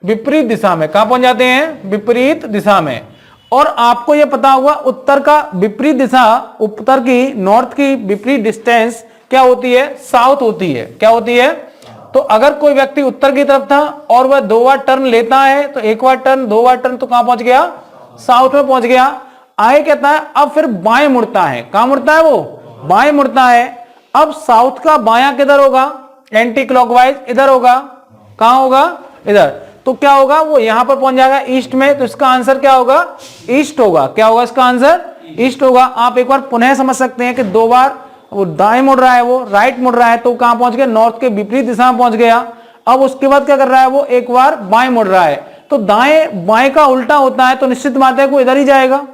विपरीत दिशा में। कहां पहुंच जाते हैं? विपरीत दिशा में। और आपको यह पता होगा उत्तर का विपरीत दिशा, उत्तर की नॉर्थ की विपरीत डिस्टेंस क्या होती है? साउथ होती है। क्या होती है? तो अगर कोई व्यक्ति उत्तर की तरफ था और वह 2 बार टर्न लेता है तो 1 बार टर्न, 2 बार टर्न, तो कहां पहुंच गया? साउथ में पहुंच गया। आगे कहता है अब फिर बाएं मुड़ता है। कहां मुड़ता है? वो बाएं मुड़ता है। अब साउथ का बायां किधर होगा? एंटी क्लॉकवाइज इधर होगा। कहां होगा? इधर। तो क्या होगा? वो यहां पर पहुंच जाएगा ईस्ट में। तो इसका आंसर क्या होगा? ईस्ट होगा। क्या होगा इसका आंसर? ईस्ट होगा। आप एक बार पुनः समझ सकते हैं कि 2 बार वो दाएं मुड़ रहा है, वो राइट मुड़ रहा है, तो कहां पहुंच गया? नॉर्थ के विपरीत दिशा में पहुंच गया। अब उसके बाद क्या कर रहा है? वो एक बार बाएं मुड़ रहा है। तो दाएं बाएं का उल्टा होता है तो निश्चित बात है वो इधर ही जाएगा।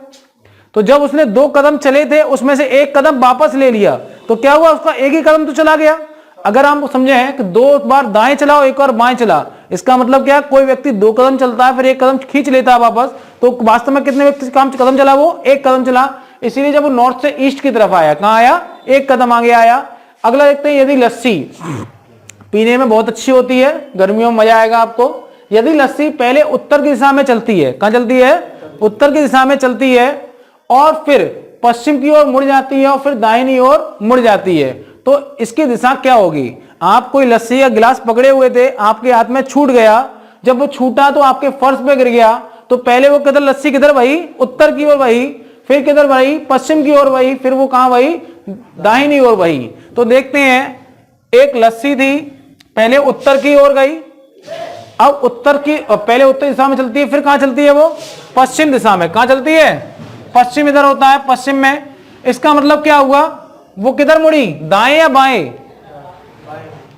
तो जब उसने 2 कदम चले थे उसमें से 1 कदम वापस ले लिया तो क्या हुआ? उसका एक ही कदम तो चला गया। अगर हम समझे हैं कि 2 बार दाएं चला और 1 बार बाएं चला, इसका मतलब क्या? कोई व्यक्ति 2 कदम चलता है फिर 1 कदम खींच लेता है वापस, तो वास्तव में कितने व्यक्ति काम कदम चला? वो 1 कदम चला। इसीलिए जब वो नॉर्थ से ईस्ट की तरफ आया, कहां आया? 1 कदम आगे आया। अगला देखते हैं, यदि लस्सी पीने में बहुत अच्छी होती है, गर्मियों में मजा आएगा आपको। यदि लस्सी पहले उत्तर की दिशा में चलती है, कहां चलती है? उत्तर की दिशा में चलती है और फिर पश्चिम की ओर मुड़ जाती है और फिर दाहिनी ओर मुड़ जाती है, तो इसकी दिशा क्या होगी? आप कोई लस्सी का गिलास पकड़े हुए थे, आपके हाथ में छूट गया, जब वो छूटा तो आपके फर्श पे गिर गया, तो पहले वो किधर लस्सी किधर बही? उत्तर की ओर बही, फिर किधर बही? पश्चिम की ओर बही, फिर वो कहां बही? दाहिनी ओर बही। तो देखते हैं, एक लस्सी थी, पहले उत्तर की ओर गई, अब उत्तर की पहले उत्तर दिशा में चलती है, फिर कहां चलती है? वो पश्चिम दिशा में। कहां चलती है? पश्चिम इधर होता है, पश्चिम में। इसका मतलब क्या हुआ? वो किधर मुड़ी? दाएं या बाएं?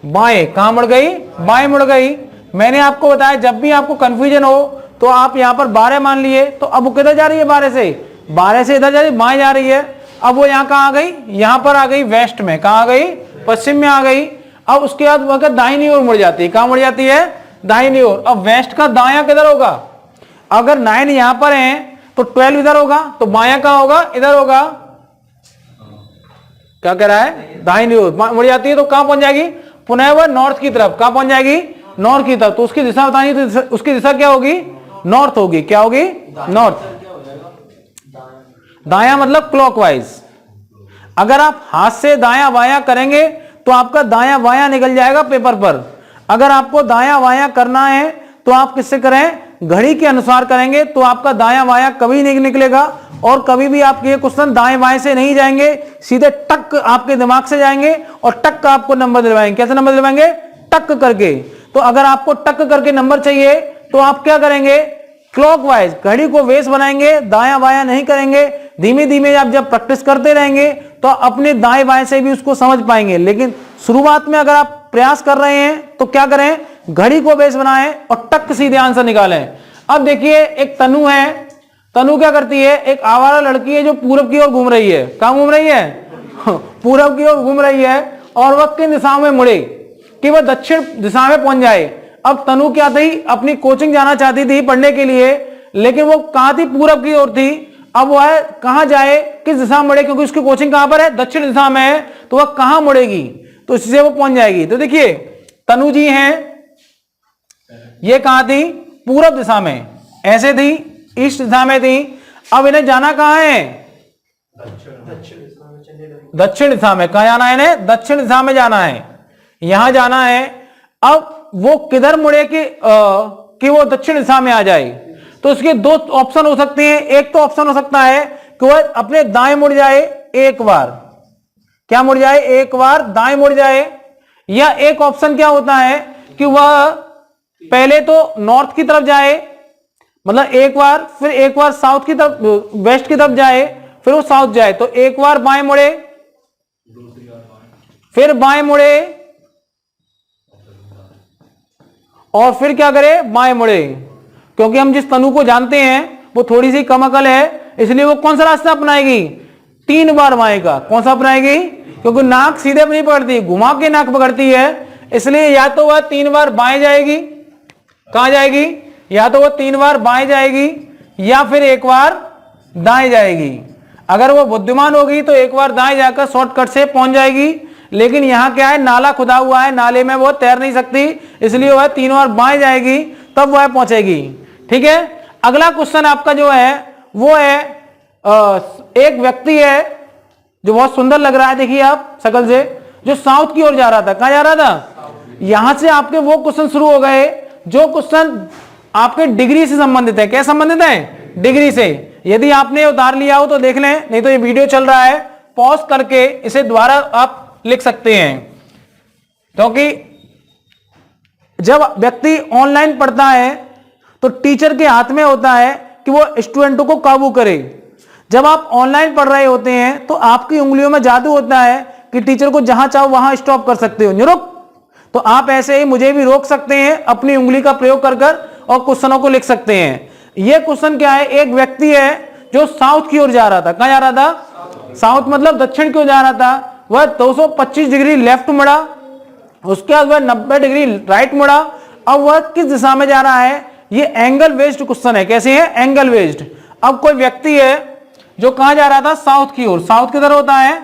बाएं। कहां मुड़ गई? बाएं मुड़ गई। मैंने आपको बताया जब भी आपको कंफ्यूजन हो तो आप यहां पर 12 मान लिए, तो अब वो किधर जा रही है? 12 से, 12 से इधर जा रही है, बाएं जा रही है। अब वो यहां कहां आ गई? यहां पर आ गई वेस्ट में। कहां आ गई? पश्चिम में आ गई। अब उसके बाद वह दाहिनी ओर मुड़ जाती है। कहां मुड़ जाती है? दाहिनी ओर। अब वेस्ट का दायां किधर होगा? अगर 9 यहां पर है तो 12 इधर होगा, तो बायां कहां होगा? इधर होगा। क्या कह रहा है? दाहिनी ओर मुड़ जाती है तो कहां पहुंच जाएगी? पुनः वह नॉर्थ की तरफ। कहां पहुंच जाएगी? नॉर्थ की तरफ। तो उसकी दिशा बतानी, तो उसकी दिशा क्या होगी? नॉर्थ होगी। क्या होगी? नॉर्थ। दायां मतलब क्लॉकवाइज। अगर आप हाथ से दायां बायां करेंगे तो आपका दायां बायां निकल जाएगा पेपर पर। अगर आपको दायां बायां करना है तो आप किससे करें? घड़ी के अनुसार करेंगे, तो आपका दायां बायां कभी नहीं निकलेगा और कभी भी आपके ये क्वेश्चन दाएं बाएं से नहीं जाएंगे, सीधे टक आपके दिमाग से जाएंगे और टक आपको नंबर दिलवाएंगे। कैसे नंबर दिलवाएंगे? टक करके। तो अगर आपको टक करके नंबर चाहिए तो आप क्या करेंगे? क्लॉकवाइज घड़ी को वेस बनाएंगे, दायां बायां नहीं करेंगे। धीमे धीमे आप जब प्रैक्टिस करते रहेंगे तो अपने दाएं बाएं से भी उसको समझ पाएंगे। लेकिन शुरुआत में अगर आप प्रयास कर रहे हैं तो क्या करें? घड़ी को बेस बनाएं और टक सीधे आंसर निकालें। अब देखिए, एक तनु है। तनु क्या करती है? एक आवारा लड़की है जो पूरब की ओर घूम रही है। कहां घूम रही है? पूरब की ओर घूम रही है और वह किन दिशा में मुड़े कि वह दक्षिण दिशा में पहुंच जाए। अब तनु क्या थी? अपनी कोचिंग जाना चाहती थी पढ़ने के लिए, लेकिन वो कहां थी? पूरब की ओर थी। अब वह कहां जाए? किस दिशा में मुड़े? क्योंकि उसकी कोचिंग कहां पर है? दक्षिण दिशा में है, तो वह कहां मुड़ेगी? तो इससे वो पहुंच जाएगी। तो देखिए, तनु जी हैं, ये कहां थी? पूरब दिशा में, ऐसे थी, ईस्ट दिशा में थी। अब इन्हें जाना कहां है? दक्षिण दिशा में। कहां जाना है इन्हें? दक्षिण दिशा में जाना है, यहां जाना है। अब वो किधर मुड़े कि वो दक्षिण दिशा में आ जाए? तो इसके 2 ऑप्शन हो सकते हैं। एक तो ऑप्शन हो सकता है कि वह अपने दाएं मुड़ जाए एक बार। क्या मुड़ जाए? एक बार दाएं मुड़ जाए। या एक ऑप्शन क्या होता है कि वह पहले तो नॉर्थ की तरफ जाए, मतलब एक बार, फिर एक बार साउथ की तरफ, वेस्ट की तरफ जाए, फिर वो साउथ जाए, तो एक बार बाएं मुड़े, फिर बाएं मुड़े, और फिर क्या करे, बाएं मुड़े। क्योंकि हम जिस तनु को जानते हैं वो थोड़ी सी कम अकल है, इसलिए वो कौन सा रास्ता अपनाएगी, 3 बार बाएं का। कौन सा अपनाएगी, क्योंकि नाक सीधे नहीं पकड़ती, घुमा के नाक पकड़ती है, इसलिए या तो वह 3 बार बाएं जाएगी, कहां जाएगी, या तो वह 3 बार बाएं जाएगी या फिर एक बार दाएं जाएगी। अगर वो बुद्धिमान होगी तो एक बार दाएं जाकर शॉर्टकट से पहुंच जाएगी, लेकिन यहां क्या है, नाला खुदा हुआ है, नाले में वो तैर नहीं सकती, इसलिए वह 3 बार बाएं जाएगी तब वह पहुंचेगी। ठीक है, अगला क्वेश्चन आपका जो है वो है एक व्यक्ति है जो बहुत सुंदर लग रहा है, देखिए आप शकल से, जो साउथ की ओर जा रहा था। कहां जा रहा था, यहां से आपके वो क्वेश्चन शुरू हो गए जो क्वेश्चन आपके डिग्री से संबंधित है। क्या संबंधित है, डिग्री से। यदि आपने उतार लिया हो तो देख लें, नहीं तो ये वीडियो चल रहा है, पॉज करके इसे दोबारा आप लिख सकते हैं। क्योंकि जब व्यक्ति ऑनलाइन पढ़ता है तो टीचर के हाथ में होता है कि वो स्टूडेंटों को काबू करे। जब आप ऑनलाइन पढ़ रहे होते हैं तो आपकी उंगलियों में जादू होता है कि टीचर को जहां चाहो वहां स्टॉप कर सकते हो, रुक, तो आप ऐसे ही मुझे भी रोक सकते हैं अपनी उंगली का प्रयोग कर और क्वेश्चनों को लिख सकते हैं। यह क्वेश्चन क्या है, एक व्यक्ति है जो साउथ की ओर जा रहा था। कहां जा रहा था, साउथ मतलब दक्षिण की ओर जा रहा था। वह 225 डिग्री लेफ्ट मुड़ा, उसके बाद वह 90 डिग्री राइट मुड़ा। अब वह किस दिशा में जा रहा है, ये एंगल बेस्ड क्वेश्चन है। कैसे है, एंगल बेस्ड। अब कोई व्यक्ति है जो कहां जा रहा था, साउथ की ओर। साउथ किधर होता है,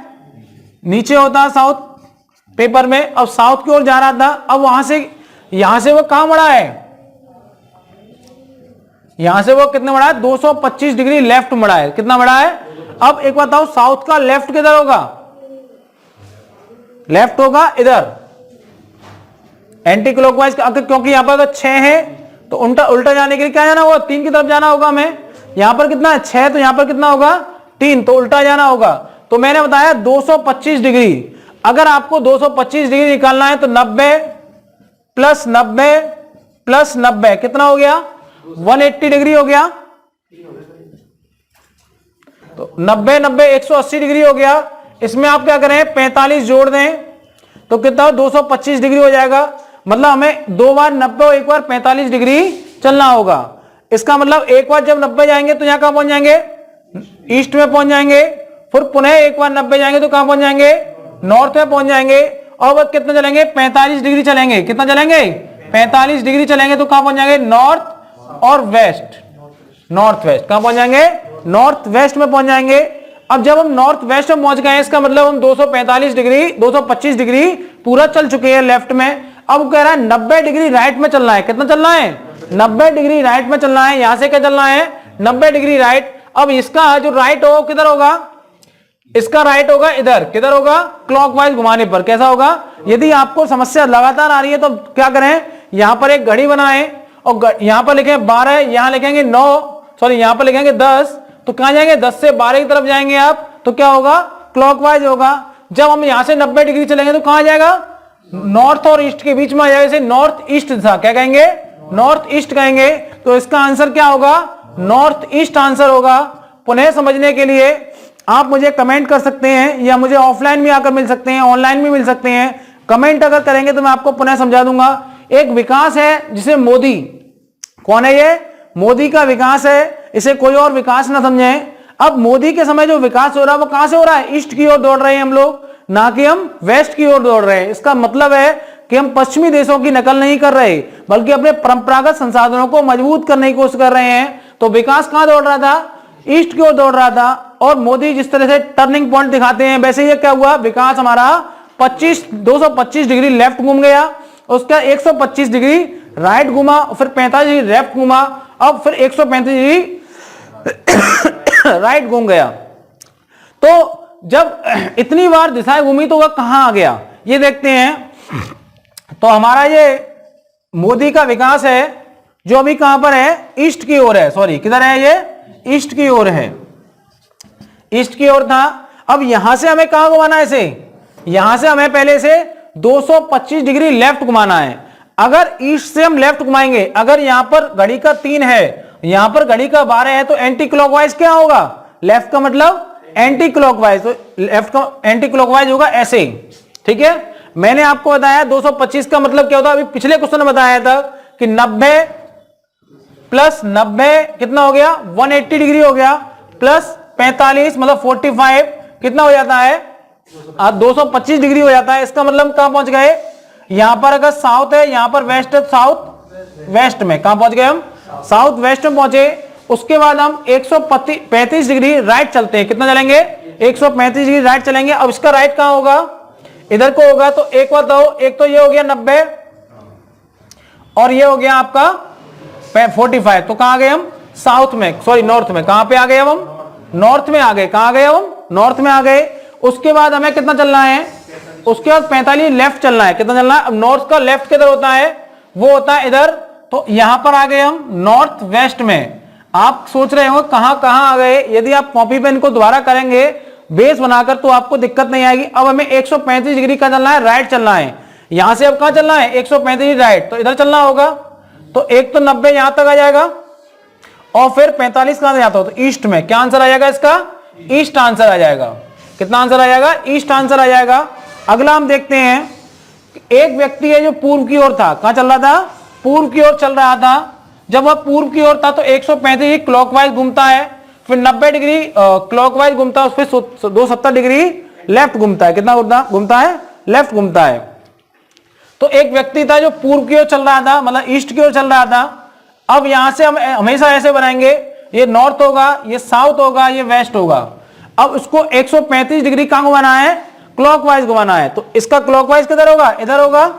नीचे होता है साउथ पेपर में। अब साउथ की ओर जा रहा था, अब वहां से यहां से वो कहां मुड़ा है, यहां से वो कितने मुड़ा है, 225 डिग्री लेफ्ट मुड़ा है। कितना मुड़ा है, अब एक बताओ साउथ का लेफ्ट किधर होगा, लेफ्ट होगा इधर एंटी क्लॉकवाइज, क्योंकि यहां पर अगर 6 है तो उल्टा जाने के लिए क्या जाना होगा, 3 की तरफ जाना होगा हमें। यहां पर कितना है, 6, तो यहां पर कितना होगा, 3, तो उल्टा जाना होगा। तो मैंने बताया 225 डिग्री। अगर आपको 225 डिग्री निकालना है तो 90 प्लस 90 प्लस 90 कितना हो गया, 180 डिग्री हो गया। तो 90 90 180 डिग्री हो गया। इसमें आप क्या करें, 45 जोड़ दें तो कितना 225 डिग्री हो जाएगा। मतलब हमें 2 बार 90 और 1 बार 45 डिग्री चलना होगा। इसका मतलब एक बार जब 90 जाएंगे तो यहां कहां पहुंच जाएंगे, ईस्ट में पहुंच जाएंगे। फिर पुनः एक बार 90 जाएंगे तो कहां पहुंच जाएंगे, नॉर्थ में पहुंच जाएंगे। और वह कितना चलेंगे, 45 डिग्री चलेंगे। कितना चलेंगे, 45 डिग्री चलेंगे तो कहां पहुंच जाएंगे, नॉर्थ और वेस्ट, नॉर्थ वेस्ट। कहां पहुंच जाएंगे, नॉर्थ वेस्ट में पहुंच जाएंगे। अब जब हम नॉर्थ वेस्ट में पहुंच गए, इसका मतलब हम 245 डिग्री 225 डिग्री पूरा चल चुके हैं लेफ्ट में। अब कह रहा है 90 डिग्री राइट में चलना है। कितना चलना है, 90 डिग्री राइट में चलना है। यहां से क्या चलना है, 90 डिग्री राइट। अब इसका जो राइट होगा किधर होगा, इसका राइट होगा इधर। किधर होगा, क्लॉकवाइज घुमाने पर। कैसा होगा, यदि आपको समस्या लगातार आ रही है तो क्या करें, यहां पर एक घड़ी बनाएं और यहां पर लिखें 12, यहां लिखेंगे 9, सॉरी यहां पर लिखेंगे 10, तो कहां जाएंगे, 10 से 12 की तरफ जाएंगे आप, तो क्या होगा, क्लॉकवाइज होगा। जब हम यहां से 90 डिग्री चलेंगे तो कहां जाएगा, नॉर्थ और ईस्ट के बीच में आ जाएगा, नॉर्थ ईस्ट दिशा। क्या कहेंगे, नॉर्थ ईस्ट कहेंगे। तो इसका आंसर क्या होगा, नॉर्थ ईस्ट आंसर होगा। पुनः समझने के लिए आप मुझे कमेंट कर सकते हैं या मुझे ऑफलाइन भी आकर मिल सकते हैं, ऑनलाइन भी मिल सकते हैं। कमेंट अगर करेंगे तो मैं आपको पुनः समझा दूंगा। एक विकास है जिसे मोदी, कौन है ये, मोदी का विकास है, इसे कोई और विकास ना समझें। अब मोदी के समय जो विकास हो रहा है वो कहां से हो रहा है, ईस्ट की ओर दौड़ रहे हैं हम लोग, ना कि हम वेस्ट की ओर दौड़ रहे हैं। इसका मतलब है कि हम पश्चिमी देशों की नकल नहीं कर रहे, बल्कि अपने परंपरागत संसाधनों को मजबूत करने की कोशिश कर रहे हैं। तो विकास कहां दौड़ रहा था, ईस्ट की ओर दौड़ रहा था। और मोदी जिस तरह से टर्निंग पॉइंट दिखाते हैं, वैसे ये क्या हुआ, विकास हमारा 225 डिग्री लेफ्ट घूम गया, उसका 125 डिग्री राइट घूमा, फिर 45 डिग्री लेफ्ट घूमा, अब फिर 135 डिग्री राइट घूम गया। तो जब इतनी बार दिशाएं घूमी तो वह कहां आ गया, ये देखते हैं। तो हमारा ये मोदी का विकास है जो अभी कहां पर है, ईस्ट की ओर है, सॉरी किधर है, ये ईस्ट की ओर है, ईस्ट की ओर था। अब यहां से हमें कहां घुमाना है इसे, यहां से हमें पहले से 225 डिग्री लेफ्ट घुमाना है। अगर ईस्ट से हम लेफ्ट घुमाएंगे, अगर यहां पर घड़ी का 3 है, यहां पर घड़ी का 12 है, तो एंटी क्लॉकवाइज क्या होगा? लेफ्ट का मतलब एंटी क्लॉकवाइज, तो लेफ्ट का एंटी क्लॉकवाइज होगा ऐसे। ठीक है, मैंने आपको बताया 225 का मतलब क्या होता है, अभी पिछले क्वेश्चन में बताया था कि 90 प्लस 90 कितना हो गया? 180 डिग्री हो गया, प्लस 45 मतलब 45 कितना हो जाता है? 225 डिग्री हो जाता है। इसका मतलब कहां पहुंच गए? यहां पर अगर साउथ है, यहां पर वेस्ट है, साउथ वेस्ट में कहां पहुंच गए हम? साउथ वेस्ट में पहुंचे। उसके बाद हम 135 डिग्री राइट चलते हैं। कितना चलेंगे? 135 डिग्री राइट चलेंगे। अब इसका राइट कहां होगा? इधर को होगा। तो एक बार दो, एक तो ये हो गया 90 और ये हो गया आपका 45। तो कहां गए हम? साउथ में, सॉरी नॉर्थ में। कहां पे आ गए हम? नॉर्थ में आ गए। कहां गए हम? नॉर्थ में आ गए। उसके बाद हमें कितना चलना है? उसके बाद 45 लेफ्ट चलना है। कितना चलना है? अब नॉर्थ का लेफ्ट किधर होता है? वो होता है इधर। तो यहां पर आ गए हम नॉर्थ वेस्ट में। आप सोच रहे हो कहां कहां आ गए? यदि आप कॉपी पेन को दोबारा करेंगे बेस बनाकर तो आपको दिक्कत नहीं आएगी। अब हमें 135 डिग्री का चलना है, राइट चलना है। यहां से अब कहां चलना है? 135 डिग्री राइट, तो इधर चलना होगा। तो एक तो 90 यहां तक आ जाएगा और फिर 45 कहां से जाता हो? तो ईस्ट में। क्या आंसर आ जाएगा इसका? ईस्ट आंसर आ जाएगा। कितना आंसर आ जाएगा? ईस्ट आंसर आ जाएगा। अगला हम देखते हैं, एक व्यक्ति है जो पूर्व की ओर था। कहां चल रहा था? पूर्व की ओर चल रहा था। जब वह पूर्व की ओर था तो 135 डिग्री क्लॉकवाइज घूमता है, फिर 90 डिग्री क्लॉकवाइज घूमता है, फिर 270 डिग्री लेफ्ट घूमता है। कितना घूमता है? लेफ्ट घूमता है। तो एक व्यक्ति था जो पूर्व की ओर चल रहा था, मतलब ईस्ट की ओर चल रहा था। अब यहां से हम हमेशा ऐसे बनाएंगे, ये नॉर्थ होगा, ये साउथ होगा, ये वेस्ट होगा। अब उसको 135 डिग्री कहां घुमाना है? क्लॉकवाइज घुमाना है। तो इसका क्लॉकवाइज किधर होगा? इधर होगा।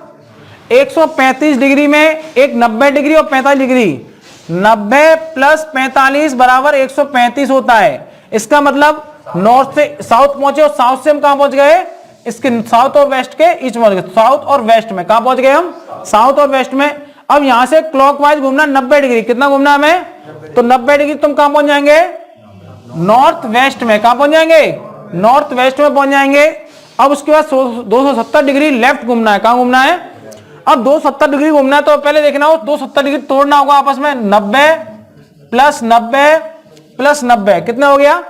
135 डिग्री में एक 90 डिग्री और 45 डिग्री, 90 प्लस 45 बराबर 135 होता है। इसका मतलब नॉर्थ से साउथ पहुंचे और साउथ से हम कहां पहुंच गए? इसके साउथ और वेस्ट के ईस्ट पहुंच गए। साउथ और वेस्ट में कहां पहुंच गए हम? साउथ और वेस्ट में। अब यहां से क्लॉकवाइज घूमना 90 डिग्री। कितना घूमना हमें? तो 90 डिग्री तुम कहां पहुंच जाएंगे? नॉर्थ वेस्ट में। कहां पहुंच जाएंगे? नॉर्थ वेस्ट में पहुंच जाएंगे। अब उसके बाद 270 डिग्री लेफ्ट घूमना है। कहां घूमना है? अब 270 डिग्री घूमना है तो पहले देखना हो 270 डिग्री तोड़ना होगा आपस में। 90 प्लस 90 प्लस 90 कितना हो गया?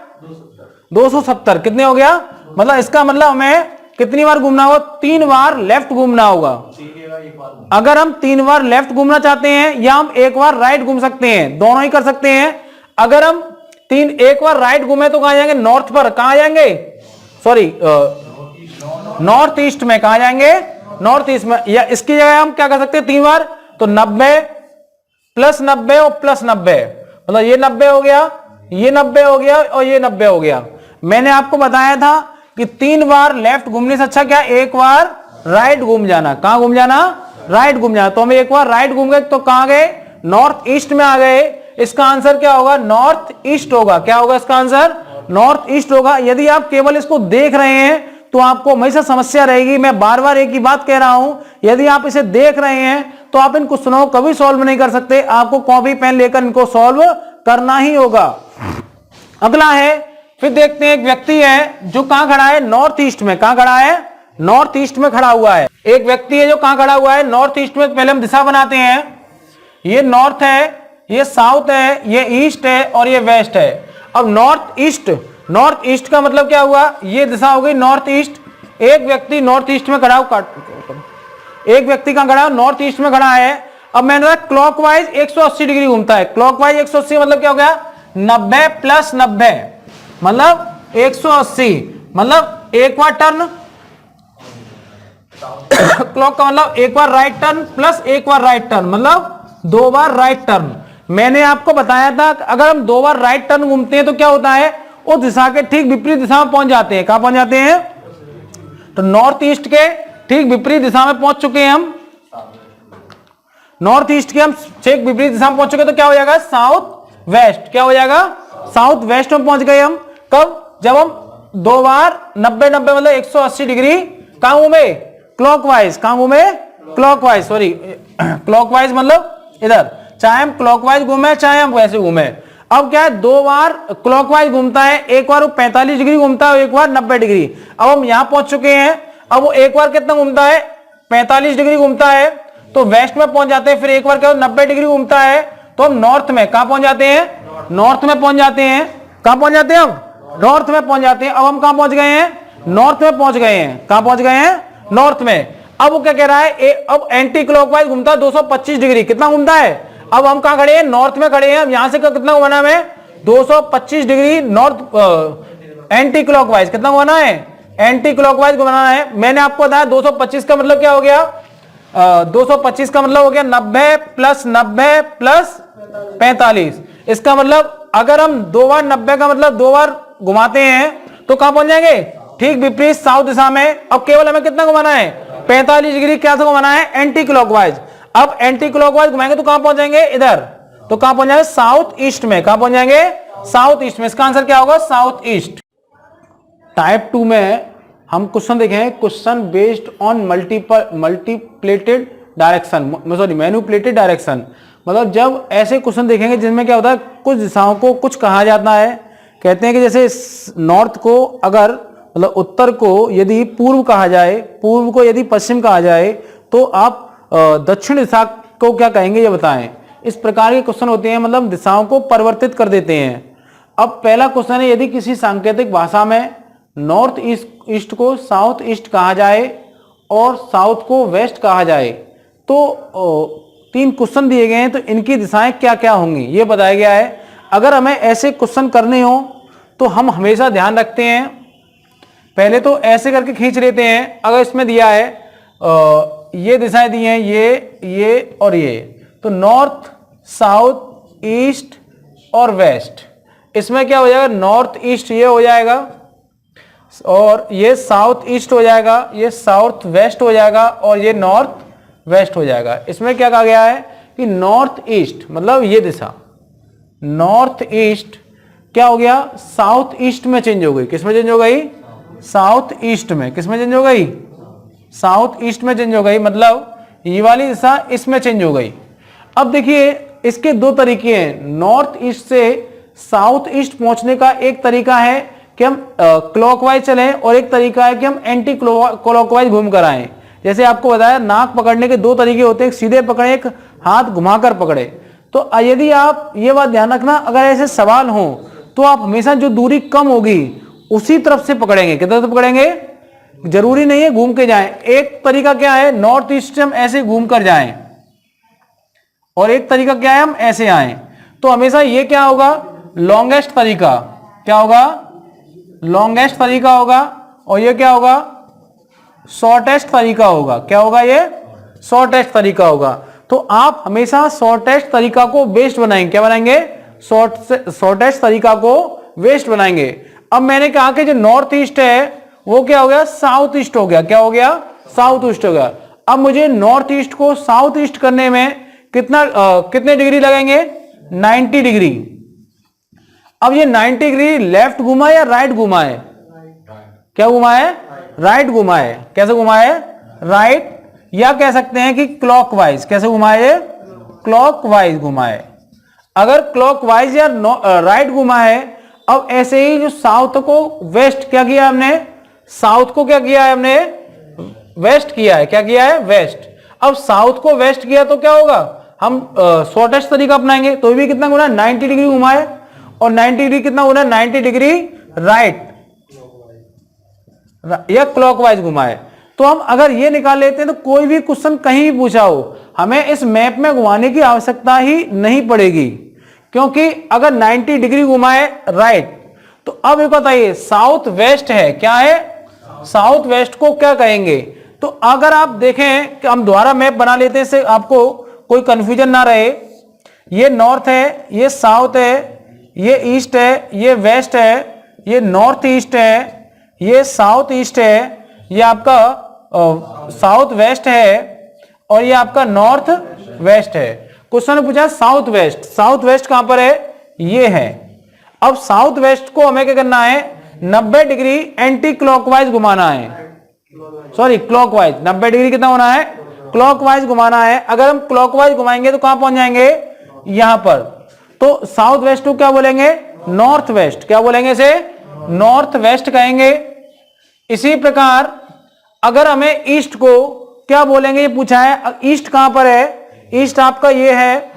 270। कितने हो गया? मतलब इसका मतलब हमें कितनी बार घूमना होगा? 3 बार लेफ्ट घूमना होगा। अगर हम 3 बार लेफ्ट घूमना चाहते हैं या हम 1 बार राइट घूम सकते हैं, दोनों ही कर सकते हैं। अगर हम 1 बार राइट घूमे तो कहां जाएंगे? नॉर्थ पर। कहां जाएंगे? सॉरी नॉर्थ ईस्ट में। कहां जाएंगे? नॉर्थ ईस्ट में। या इसकी जगह हम क्या कर सकते हैं? 3 बार, तो 90 प्लस 90 और प्लस 90, मतलब ये 90 हो गया, ये 90 हो गया और ये 90 हो गया। मैंने आपको बताया था कि 3 बार लेफ्ट घूमने से अच्छा क्या 1 बार राइट घूम जाना। कहां घूम जाना? राइट घूम जाना। तो हम 1 बार राइट घूम गए तो कहां गए? नॉर्थ ईस्ट में आ गए। इसका आंसर क्या होगा? नॉर्थ ईस्ट होगा। क्या होगा इसका आंसर? नॉर्थ ईस्ट होगा। यदि आप केवल इसको देख रहे हैं तो आपको हमेशा समस्या रहेगी। मैं बार बार एक ही बात कह रहा हूं, यदि आप इसे देख रहे हैं तो आप इन क्वेश्चनों को कभी सॉल्व नहीं कर सकते। आपको कॉपी पेन लेकर इनको सॉल्व करना ही होगा। अगला है, फिर देखते हैं एक व्यक्ति है जो कहां खड़ा है? नॉर्थ ईस्ट में। कहां खड़ा है? नॉर्थ ईस्ट में खड़ा हुआ है। एक व्यक्ति है जो कहां खड़ा हुआ है? नॉर्थ ईस्ट में। पहले हम दिशा बनाते हैं। ये नॉर्थ है, ये साउथ है, ये ईस्ट है और ये वेस्ट है। अब नॉर्थ ईस्ट का मतलब क्या हुआ? ये दिशा हो गई नॉर्थ ईस्ट। एक व्यक्ति नॉर्थ ईस्ट में खड़ा हो, एक व्यक्ति कहां खड़ा है? नॉर्थ ईस्ट में खड़ा है। अब मैंने कहा क्लॉकवाइज 180 डिग्री घूमता है। क्लॉकवाइज 180 मतलब क्या हो गया? 90 प्लस 90 मतलब 180, मतलब 1 बार टर्न क्लॉक का मतलब 1 बार राइट टर्न प्लस 1 बार राइट टर्न, मतलब 2 बार राइट टर्न। मैंने आपको बताया था अगर हम 2 बार राइट टर्न घूमते हैं तो क्या होता है? उस दिशा के ठीक विपरीत दिशा में पहुंच जाते हैं। कहां पहुंच जाते हैं? तो नॉर्थ ईस्ट के ठीक विपरीत दिशा में पहुंच चुके हैं हम। नॉर्थ ईस्ट के हम ठीक विपरीत दिशा में पहुंच चुके तो क्या हो जाएगा? South west. क्या हो जाएगा? साउथ वेस्ट में पहुंच गए हम। कब? जब हम 2 बार 90 मतलब 180 डिग्री कहां घूमे? क्लॉकवाइज। कहां घूमे? क्लॉकवाइज, सॉरी क्लॉकवाइज मतलब इधर। चाहे हम क्लॉकवाइज घूमे चाहे हम वैसे घूमे। अब क्या है? 2 बार क्लॉकवाइज घूमता है, 1 बार वो 45 डिग्री घूमता है और 1 बार 90 डिग्री। अब हम यहां पहुंच चुके हैं। अब वो 1 बार कितना घूमता है? 45 डिग्री घूमता है तो वेस्ट में पहुंच जाते हैं। फिर एक बार क्या 90 डिग्री घूमता है तो हम नॉर्थ में कहां पहुंच जाते हैं, नॉर्थ में पहुंच जाते हैं। कहां पहुंच जाते हैं हम, नॉर्थ में पहुंच जाते हैं। अब हम कहां पहुंच गए हैं, नॉर्थ में पहुंच गए हैं। कहां पहुंच गए हैं, नॉर्थ में। अब वो क्या कह रहा है, अब एंटी क्लॉकवाइज घूमता है 225 डिग्री। कितना घूमता है, अब हम कहां खड़े हैं, नॉर्थ में खड़े हैं। यहां से कितना घुमाना है, 225 डिग्री नॉर्थ एंटी क्लॉकवाइज। कितना घुमाना है, एंटी क्लॉकवाइज घुमाना है। मैंने आपको बताया 225 का मतलब क्या हो गया, 225 का मतलब हो गया 90 प्लस 90 प्लस 45। इसका मतलब अगर हम 2 बार 90 का मतलब 2 बार घुमाते हैं तो कहां पहुंच जाएंगे, ठीक विपरीत साउथ दिशा में। अब केवल हमें कितना घुमाना है, 45 डिग्री क्या से घुमाना है, एंटी क्लॉकवाइज। अब एंटी क्लॉकवाइज घुमाएंगे तो कहां पहुंच जाएंगे, इधर। तो कहां पहुंच जाएंगे, साउथ ईस्ट में। कहां पहुंच जाएंगे, साउथ ईस्ट में। इसका आंसर क्या होगा, साउथ ईस्ट। टाइप 2 में हम क्वेश्चन देखें, question based on multiplated direction, sorry manipulated direction. मतलब जब ऐसे क्वेश्चन देखेंगे जिनमें क्या होता है, कुछ दिशाओं को कुछ कहा जाता है। कहते हैं कि जैसे नॉर्थ को अगर मतलब उत्तर को यदि पूर्व कहा जाए, पूर्व को यदि पश्चिम कहा जाए, तो आप दक्षिण दिशा को क्या कहेंगे ये बताएं। इस प्रकार के क्वेश्चन होते हैं, मतलब दिशाओं को परिवर्तित कर देते हैं। अब पहला क्वेश्चन है, यदि किसी सांकेतिक भाषा में नॉर्थ ईस्ट को साउथ ईस्ट कहा जाए और साउथ को वेस्ट कहा जाए तो 3 क्वेश्चन दिए गए हैं, तो इनकी दिशाएं क्या क्या होंगी ये बताया गया है। अगर हमें ऐसे क्वेश्चन करने हो तो हम हमेशा ध्यान रखते हैं, पहले तो ऐसे करके खींच लेते हैं। अगर इसमें दिया है ये दिशाएं दी हैं, ये और ये, तो नॉर्थ साउथ ईस्ट और वेस्ट। इसमें क्या हो जाएगा, नॉर्थ ईस्ट ये हो जाएगा और ये साउथ ईस्ट हो जाएगा, ये साउथ वेस्ट हो जाएगा और ये नॉर्थ वेस्ट हो जाएगा। इसमें क्या कहा गया है कि नॉर्थ ईस्ट मतलब ये दिशा, नॉर्थ ईस्ट क्या हो गया, साउथ ईस्ट में चेंज हो गई। किसमें चेंज हो गई, साउथ ईस्ट में। किसमें चेंज हो गई, साउथ ईस्ट में चेंज हो गई। मतलब ये वाली दिशा इसमें चेंज हो गई। अब देखिए इसके 2 तरीके हैं। नॉर्थ ईस्ट से साउथ ईस्ट पहुंचने का एक तरीका है कि हम क्लॉकवाइज चलें और एक तरीका है कि हम एंटी क्लॉकवाइज घूम कर आए। जैसे आपको बताया, नाक पकड़ने के 2 तरीके होते हैं, एक सीधे पकड़े, एक हाथ घुमाकर पकड़े। तो यदि आप ये बात ध्यान रखना, अगर ऐसे सवाल हो तो आप हमेशा जो दूरी कम होगी उसी तरफ से पकड़ेंगे। किधर से पकड़ेंगे, जरूरी नहीं है घूम के जाएं। एक तरीका क्या है, नॉर्थ ईस्ट से हम ऐसे घूम कर जाएं और एक तरीका क्या है, हम ऐसे आए। तो हमेशा ये क्या होगा, लॉन्गेस्ट तरीका। क्या होगा, लॉन्गेस्ट तरीका होगा और ये क्या होगा, शॉर्टेस्ट तरीका होगा। क्या होगा, ये शॉर्टेस्ट तरीका होगा। तो आप हमेशा शॉर्टेस्ट तरीका को बेस्ट बनाएंगे। क्या बनाएंगे, शॉर्टेस्ट तरीका को वेस्ट बनाएंगे। अब मैंने कहा कि जो नॉर्थ ईस्ट है वो क्या हो गया, साउथ ईस्ट हो गया। क्या हो गया, साउथ ईस्ट हो गया। अब मुझे नॉर्थ ईस्ट को साउथ ईस्ट करने में कितने डिग्री लगेंगे, 90 डिग्री। अब ये 90 डिग्री लेफ्ट घुमा या राइट घुमा है, क्या घुमा है, राइट घुमा है। कैसे घुमा है, राइट, या कह सकते हैं कि क्लॉकवाइज। कैसे घुमा है, क्लॉकवाइज घुमा है। अगर क्लॉकवाइज या राइट घुमा है, अब ऐसे ही जो साउथ को वेस्ट क्या किया हमने, साउथ को क्या किया है हमने, वेस्ट किया है। क्या किया है, वेस्ट। अब साउथ को वेस्ट किया तो क्या होगा, हम शॉर्टेस्ट तरीका अपनाएंगे। तो भी कितना गुना, 90 डिग्री घुमाए और 90 डिग्री कितना गुना, 90 डिग्री राइट या क्लॉकवाइज घुमाए। तो हम अगर ये निकाल लेते हैं तो कोई भी क्वेश्चन कहीं भी पूछा हो, हमें इस मैप में घुमाने की आवश्यकता ही नहीं पड़ेगी, क्योंकि अगर 90 डिग्री घुमाए राइट, तो अब एक बताइए साउथ वेस्ट है, क्या है, साउथ वेस्ट को क्या कहेंगे। तो अगर आप देखें कि हम दोबारा मैप बना लेते हैं, इससे आपको कोई कंफ्यूजन ना रहे। ये नॉर्थ है, ये साउथ है, ये ईस्ट है, ये वेस्ट है, ये नॉर्थ ईस्ट है, ये साउथ ईस्ट है, ये आपका साउथ वेस्ट है और ये आपका नॉर्थ वेस्ट है। क्वेश्चन ने पूछा साउथ वेस्ट, साउथ वेस्ट कहां पर है, ये है। अब साउथ वेस्ट को हमें क्या करना है, 90 डिग्री एंटी क्लॉकवाइज घुमाना है, सॉरी क्लॉकवाइज। 90 डिग्री कितना होना है, क्लॉकवाइज घुमाना है। अगर हम क्लॉकवाइज घुमाएंगे तो कहां पहुंच जाएंगे, यहां पर। तो साउथ वेस्ट को क्या बोलेंगे, नॉर्थ वेस्ट। क्या बोलेंगे इसे, नॉर्थ वेस्ट कहेंगे। इसी प्रकार अगर हमें ईस्ट को क्या बोलेंगे, ये पूछा है। ईस्ट कहां पर है, ईस्ट आपका ये है,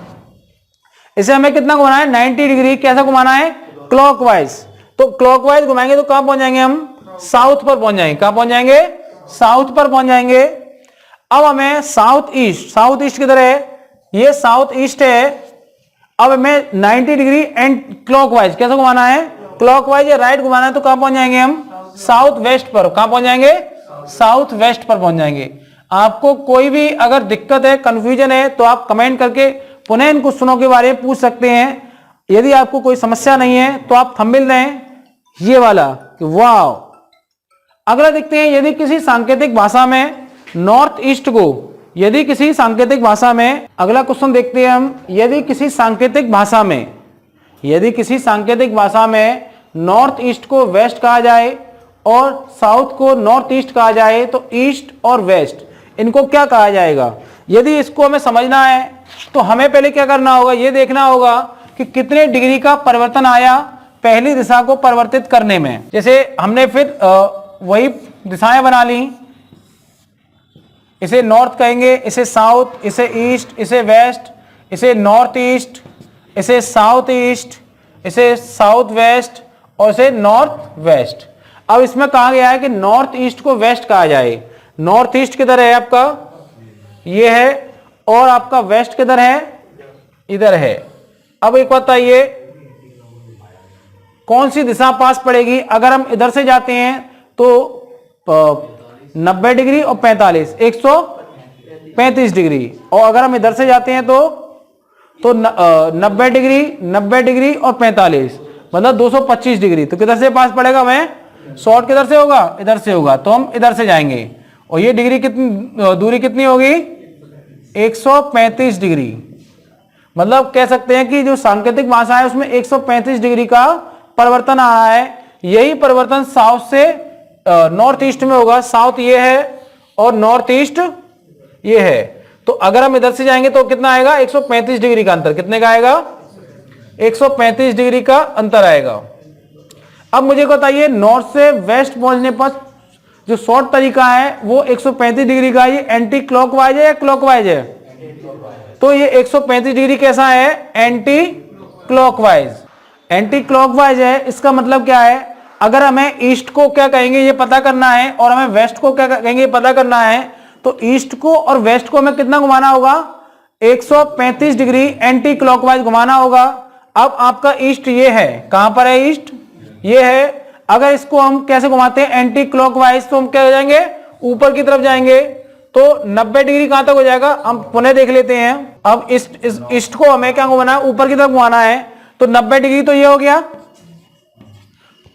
इसे हमें कितना घुमाना है 90 डिग्री। कैसा घुमाना है, क्लॉकवाइज। तो क्लॉकवाइज घुमाएंगे तो कहां पहुंच जाएंगे हम, साउथ पर पहुंच जाएंगे। कहां पहुंच जाएंगे, साउथ पर पहुंच जाएंगे। अब हमें साउथ ईस्ट किधर है, ये साउथ ईस्ट है। अब हमें 90 डिग्री एंड क्लॉकवाइज कैसे घुमाना है, क्लॉकवाइज या राइट घुमाना है तो कहां पहुंच जाएंगे हम, साउथ वेस्ट पर। कहां पहुंच जाएंगे, साउथ वेस्ट पर पहुंच जाएंगे। आपको कोई भी अगर दिक्कत है, कंफ्यूजन है, तो आप कमेंट करके पुनः इन क्वेश्चनों के बारे में पूछ सकते हैं। यदि आपको कोई समस्या नहीं है तो आप थंबनेल दें ये वाला कि वाह। अगला देखते हैं, यदि किसी सांकेतिक भाषा में नॉर्थ ईस्ट को, यदि किसी सांकेतिक भाषा में, अगला क्वेश्चन देखते हैं हम, यदि किसी सांकेतिक भाषा में नॉर्थ ईस्ट को वेस्ट कहा जाए और साउथ को नॉर्थ ईस्ट कहा जाए तो ईस्ट और वेस्ट इनको क्या कहा जाएगा। यदि इसको हमें समझना है तो हमें पहले क्या करना होगा, ये देखना होगा कि कितने डिग्री का परिवर्तन आया पहली दिशा को परिवर्तित करने में। जैसे हमने फिर वही दिशाएं बना ली, इसे नॉर्थ कहेंगे, इसे साउथ, इसे ईस्ट, इसे वेस्ट, इसे नॉर्थ ईस्ट, इसे साउथ ईस्ट, इसे साउथ वेस्ट और इसे नॉर्थ वेस्ट। अब इसमें कहा गया है कि नॉर्थ ईस्ट को वेस्ट कहा जाए। नॉर्थ ईस्ट किधर है आपका, ये है, और आपका वेस्ट किधर है, इधर है। अब एक बताइए कौन सी दिशा पास पड़ेगी। अगर हम इधर से जाते हैं तो 90 डिग्री और 45, 135 डिग्री, और अगर हम इधर से जाते हैं तो 90 डिग्री और 45 मतलब 225 डिग्री। तो किधर से पास पड़ेगा हमें, शॉर्ट किधर से होगा, इधर से होगा, तो हम इधर से जाएंगे। और ये डिग्री कितनी, दूरी कितनी होगी, 135 डिग्री। मतलब कह सकते हैं कि जो सांकेतिक भाषा है उसमें 135 डिग्री का परिवर्तन आ रहा है। यही परिवर्तन साउथ से नॉर्थ ईस्ट में होगा। साउथ ये है और नॉर्थ ईस्ट ये है। तो अगर हम इधर से जाएंगे तो कितना आएगा, 135 डिग्री का अंतर। कितने का आएगा, 135 डिग्री का अंतर आएगा। अब मुझे बताइए नॉर्थ से वेस्ट पहुंचने पर जो शॉर्ट तरीका है वो 135 डिग्री का, ये एंटी क्लॉकवाइज है या क्लॉकवाइज है, तो ये 135 डिग्री कैसा है, एंटी क्लॉकवाइज। एंटी क्लॉकवाइज है, इसका मतलब क्या है, अगर हमें ईस्ट को क्या कहेंगे ये पता करना है और हमें वेस्ट को क्या कहेंगे ये पता करना है, तो ईस्ट को और वेस्ट को हमें कितना घुमाना होगा, 135 डिग्री एंटी क्लॉकवाइज घुमाना होगा। अब आपका ईस्ट ये है, कहां पर है ईस्ट, ये है। अगर इसको हम कैसे घुमाते हैं एंटी क्लॉकवाइज, तो हम क्या हो जाएंगे, ऊपर की तरफ जाएंगे। तो 90 डिग्री कहां तक हो जाएगा, हम पुनः देख लेते हैं। अब इस ईस्ट को हमें क्या घुमाना है, ऊपर की तरफ घुमाना है। तो 90 डिग्री तो ये हो गया,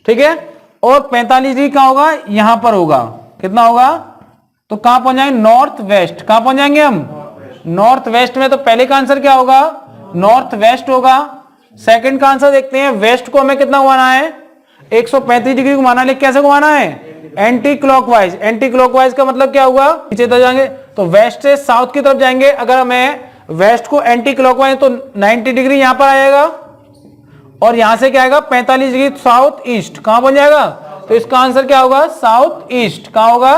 ठीक है। और 45 डिग्री कहां होगा, यहां पर होगा। कितना होगा, तो कहां पहुंच जाएंगे, नॉर्थ वेस्ट। कहां पहुंच जाएंगे हम, नॉर्थ वेस्ट में। तो पहले का आंसर क्या होगा, नॉर्थ वेस्ट होगा। सेकंड का आंसर देखते हैं, वेस्ट को हमें कितना घुमाना है, 135 डिग्री घुमाना है। कैसे घुमाना है, एंटी क्लॉकवाइज। एंटी क्लॉकवाइज का मतलब क्या हुआ, नीचे तरफ जाएंगे तो वेस्ट से साउथ की तरफ जाएंगे। अगर हमें वेस्ट को एंटी क्लॉकवाइज तो 90 डिग्री यहां पर आएगा और यहां से क्या आएगा 45 डिग्री साउथ ईस्ट। कहां पहुंच जाएगा, तो इसका आंसर क्या होगा, साउथ ईस्ट। कहां होगा,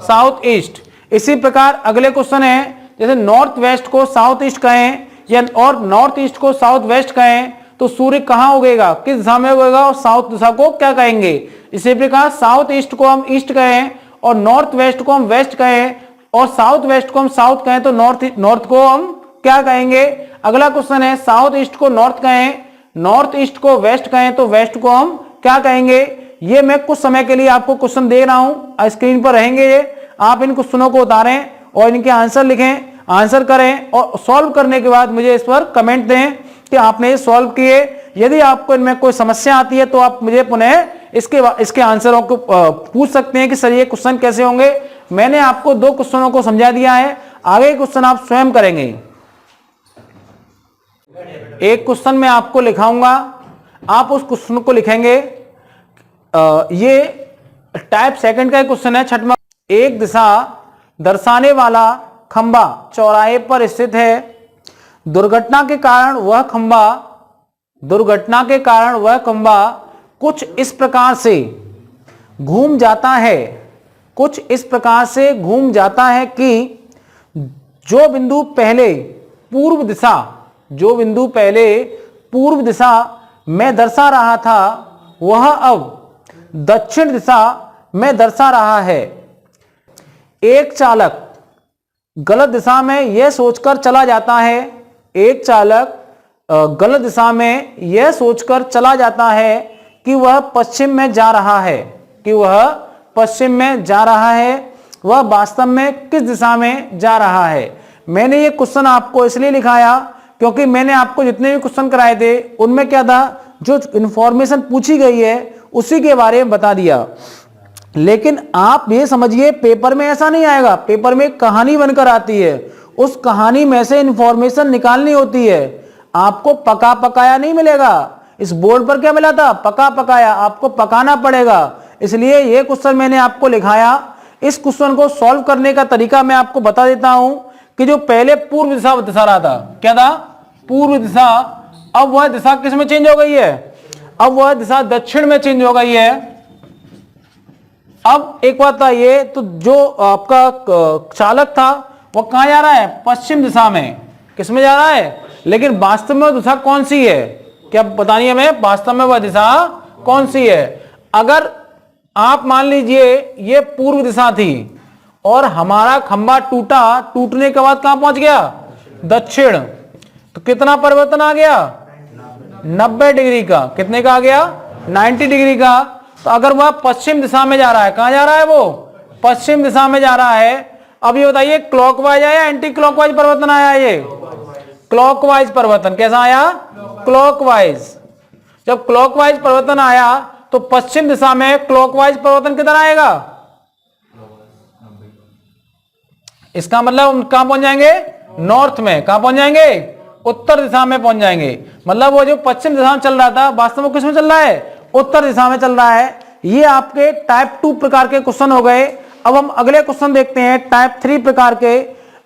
साउथ ईस्ट। इसी प्रकार अगले क्वेश्चन है, जैसे नॉर्थ वेस्ट को साउथ ईस्ट कहें या और नॉर्थ ईस्ट को साउथ वेस्ट कहें तो सूर्य कहां उगेगा, किस दिशा में उगेगा, और साउथ दिशा को क्या कहेंगे। इसी प्रकार साउथ ईस्ट को हम ईस्ट कहें और नॉर्थ वेस्ट को हम वेस्ट कहें और साउथ वेस्ट को हम साउथ कहें तो नॉर्थ को हम क्या कहेंगे। अगला क्वेश्चन है, साउथ ईस्ट को नॉर्थ कहें, नॉर्थ ईस्ट को वेस्ट कहें तो वेस्ट को हम क्या कहेंगे। ये मैं कुछ समय के लिए आपको क्वेश्चन दे रहा हूं, स्क्रीन पर रहेंगे ये, आप इन क्वेश्चनों को उतारें और इनके आंसर लिखें, आंसर करें और सॉल्व करने के बाद मुझे इस पर कमेंट दें कि आपने सॉल्व किए। यदि आपको इनमें कोई समस्या आती है तो आप मुझे पुनः इसके आंसरों को पूछ सकते हैं कि सर ये क्वेश्चन कैसे होंगे। मैंने आपको 2 क्वेश्चनों को समझा दिया है, आगे क्वेश्चन आप स्वयं करेंगे। एक क्वेश्चन मैं आपको लिखाऊंगा, आप उस क्वेश्चन को लिखेंगे। ये टाइप सेकंड का क्वेश्चन है, छठवां। एक दिशा दर्शाने वाला खंबा चौराहे पर स्थित है। दुर्घटना के कारण वह खंबा कुछ इस प्रकार से घूम जाता है कि जो बिंदु पहले पूर्व दिशा, जो बिंदु पहले पूर्व दिशा में दर्शा रहा था वह अब दक्षिण दिशा में दर्शा रहा है। एक चालक गलत दिशा में यह सोचकर चला जाता है, एक चालक गलत दिशा में यह सोचकर चला जाता है कि वह पश्चिम में जा रहा है, कि वह पश्चिम में जा रहा है। वह वास्तव में किस दिशा में जा रहा है? मैंने ये क्वेश्चन आपको इसलिए लिखाया क्योंकि मैंने आपको जितने भी क्वेश्चन कराए थे उनमें क्या था, जो इंफॉर्मेशन पूछी गई है उसी के बारे में बता दिया। लेकिन आप ये समझिए पेपर में ऐसा नहीं आएगा, पेपर में कहानी बनकर आती है, उस कहानी में से इंफॉर्मेशन निकालनी होती है। आपको पका पकाया नहीं मिलेगा। इस बोर्ड पर क्या मिला था? पका पकाया। आपको पकाना पड़ेगा। इसलिए ये क्वेश्चन मैंने आपको लिखाया। इस क्वेश्चन को सॉल्व करने का तरीका मैं आपको बता देता हूं कि जो पहले पूर्व दिशा दर्शा रहा था, क्या था? पूर्व दिशा। अब वह दिशा किस में चेंज हो गई है? अब वह दिशा दक्षिण में चेंज हो गई है। अब एक बात बताइए, तो जो आपका चालक था वह कहां जा रहा है? पश्चिम दिशा में। किस में जा रहा है? लेकिन वास्तव में दिशा कौन सी है? क्या बतानी है हमें? वास्तव में वह दिशा कौन सी है? अगर आप मान लीजिए ये पूर्व दिशा थी और हमारा खंबा टूटा, टूटने के बाद कहां पहुंच गया? दक्षिण। तो कितना परिवर्तन आ गया? 90 डिग्री का। कितने का आ गया? 90 डिग्री का। तो अगर वह पश्चिम दिशा में जा रहा है, कहां जा रहा है? वो पश्चिम दिशा में जा रहा है। अब ये बताइए क्लॉकवाइज आया एंटी क्लॉकवाइज परिवर्तन आया? ये क्लॉकवाइज परिवर्तन। कैसा आया? क्लॉकवाइज। जब क्लॉकवाइज परिवर्तन आया तो पश्चिम दिशा में क्लॉकवाइज परिवर्तन किधर आएगा? इसका मतलब हम कहां पहुंच जाएंगे? नॉर्थ में। कहां पहुंच जाएंगे? उत्तर दिशा में पहुंच जाएंगे। मतलब वो जो पश्चिम दिशा में चल रहा था वास्तव में किस में चल रहा है? उत्तर दिशा में चल रहा है। ये आपके टाइप 2 प्रकार के क्वेश्चन हो गए। अब हम अगले क्वेश्चन देखते हैं टाइप 3 प्रकार के।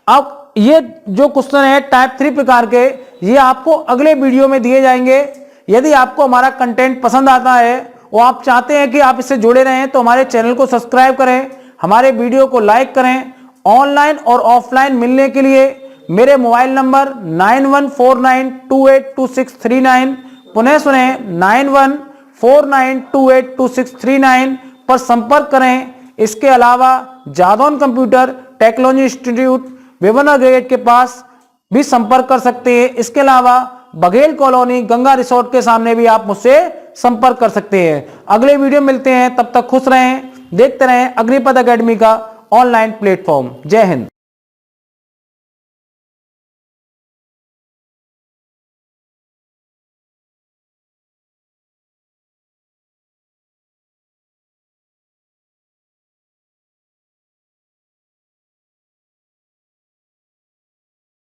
अब ये जो क्वेश्चन है टाइप 3 प्रकार के, ये आपको अगले वीडियो में दिए जाएंगे। यदि आपको हमारा कंटेंट पसंद आता है और आप चाहते हैं कि आप इससे जुड़े रहें तो हमारे चैनल को सब्सक्राइब करें, हमारे वीडियो को लाइक करें। ऑनलाइन और ऑफलाइन मिलने के लिए मेरे मोबाइल नंबर 9149282639, पुनः सुने 9149282639 पर संपर्क करें। इसके अलावा जादौन कंप्यूटर टेक्नोलॉजी इंस्टीट्यूट वेवनर ग्रेड के पास भी संपर्क कर सकते हैं। इसके अलावा बघेल कॉलोनी गंगा रिसोर्ट के सामने भी आप मुझसे संपर्क कर सकते हैं। अगले वीडियो मिलते हैं, तब तक खुश रहें, देखते रहें अग्निपथ एकेडमी का ऑनलाइन प्लेटफॉर्म। जय हिंद।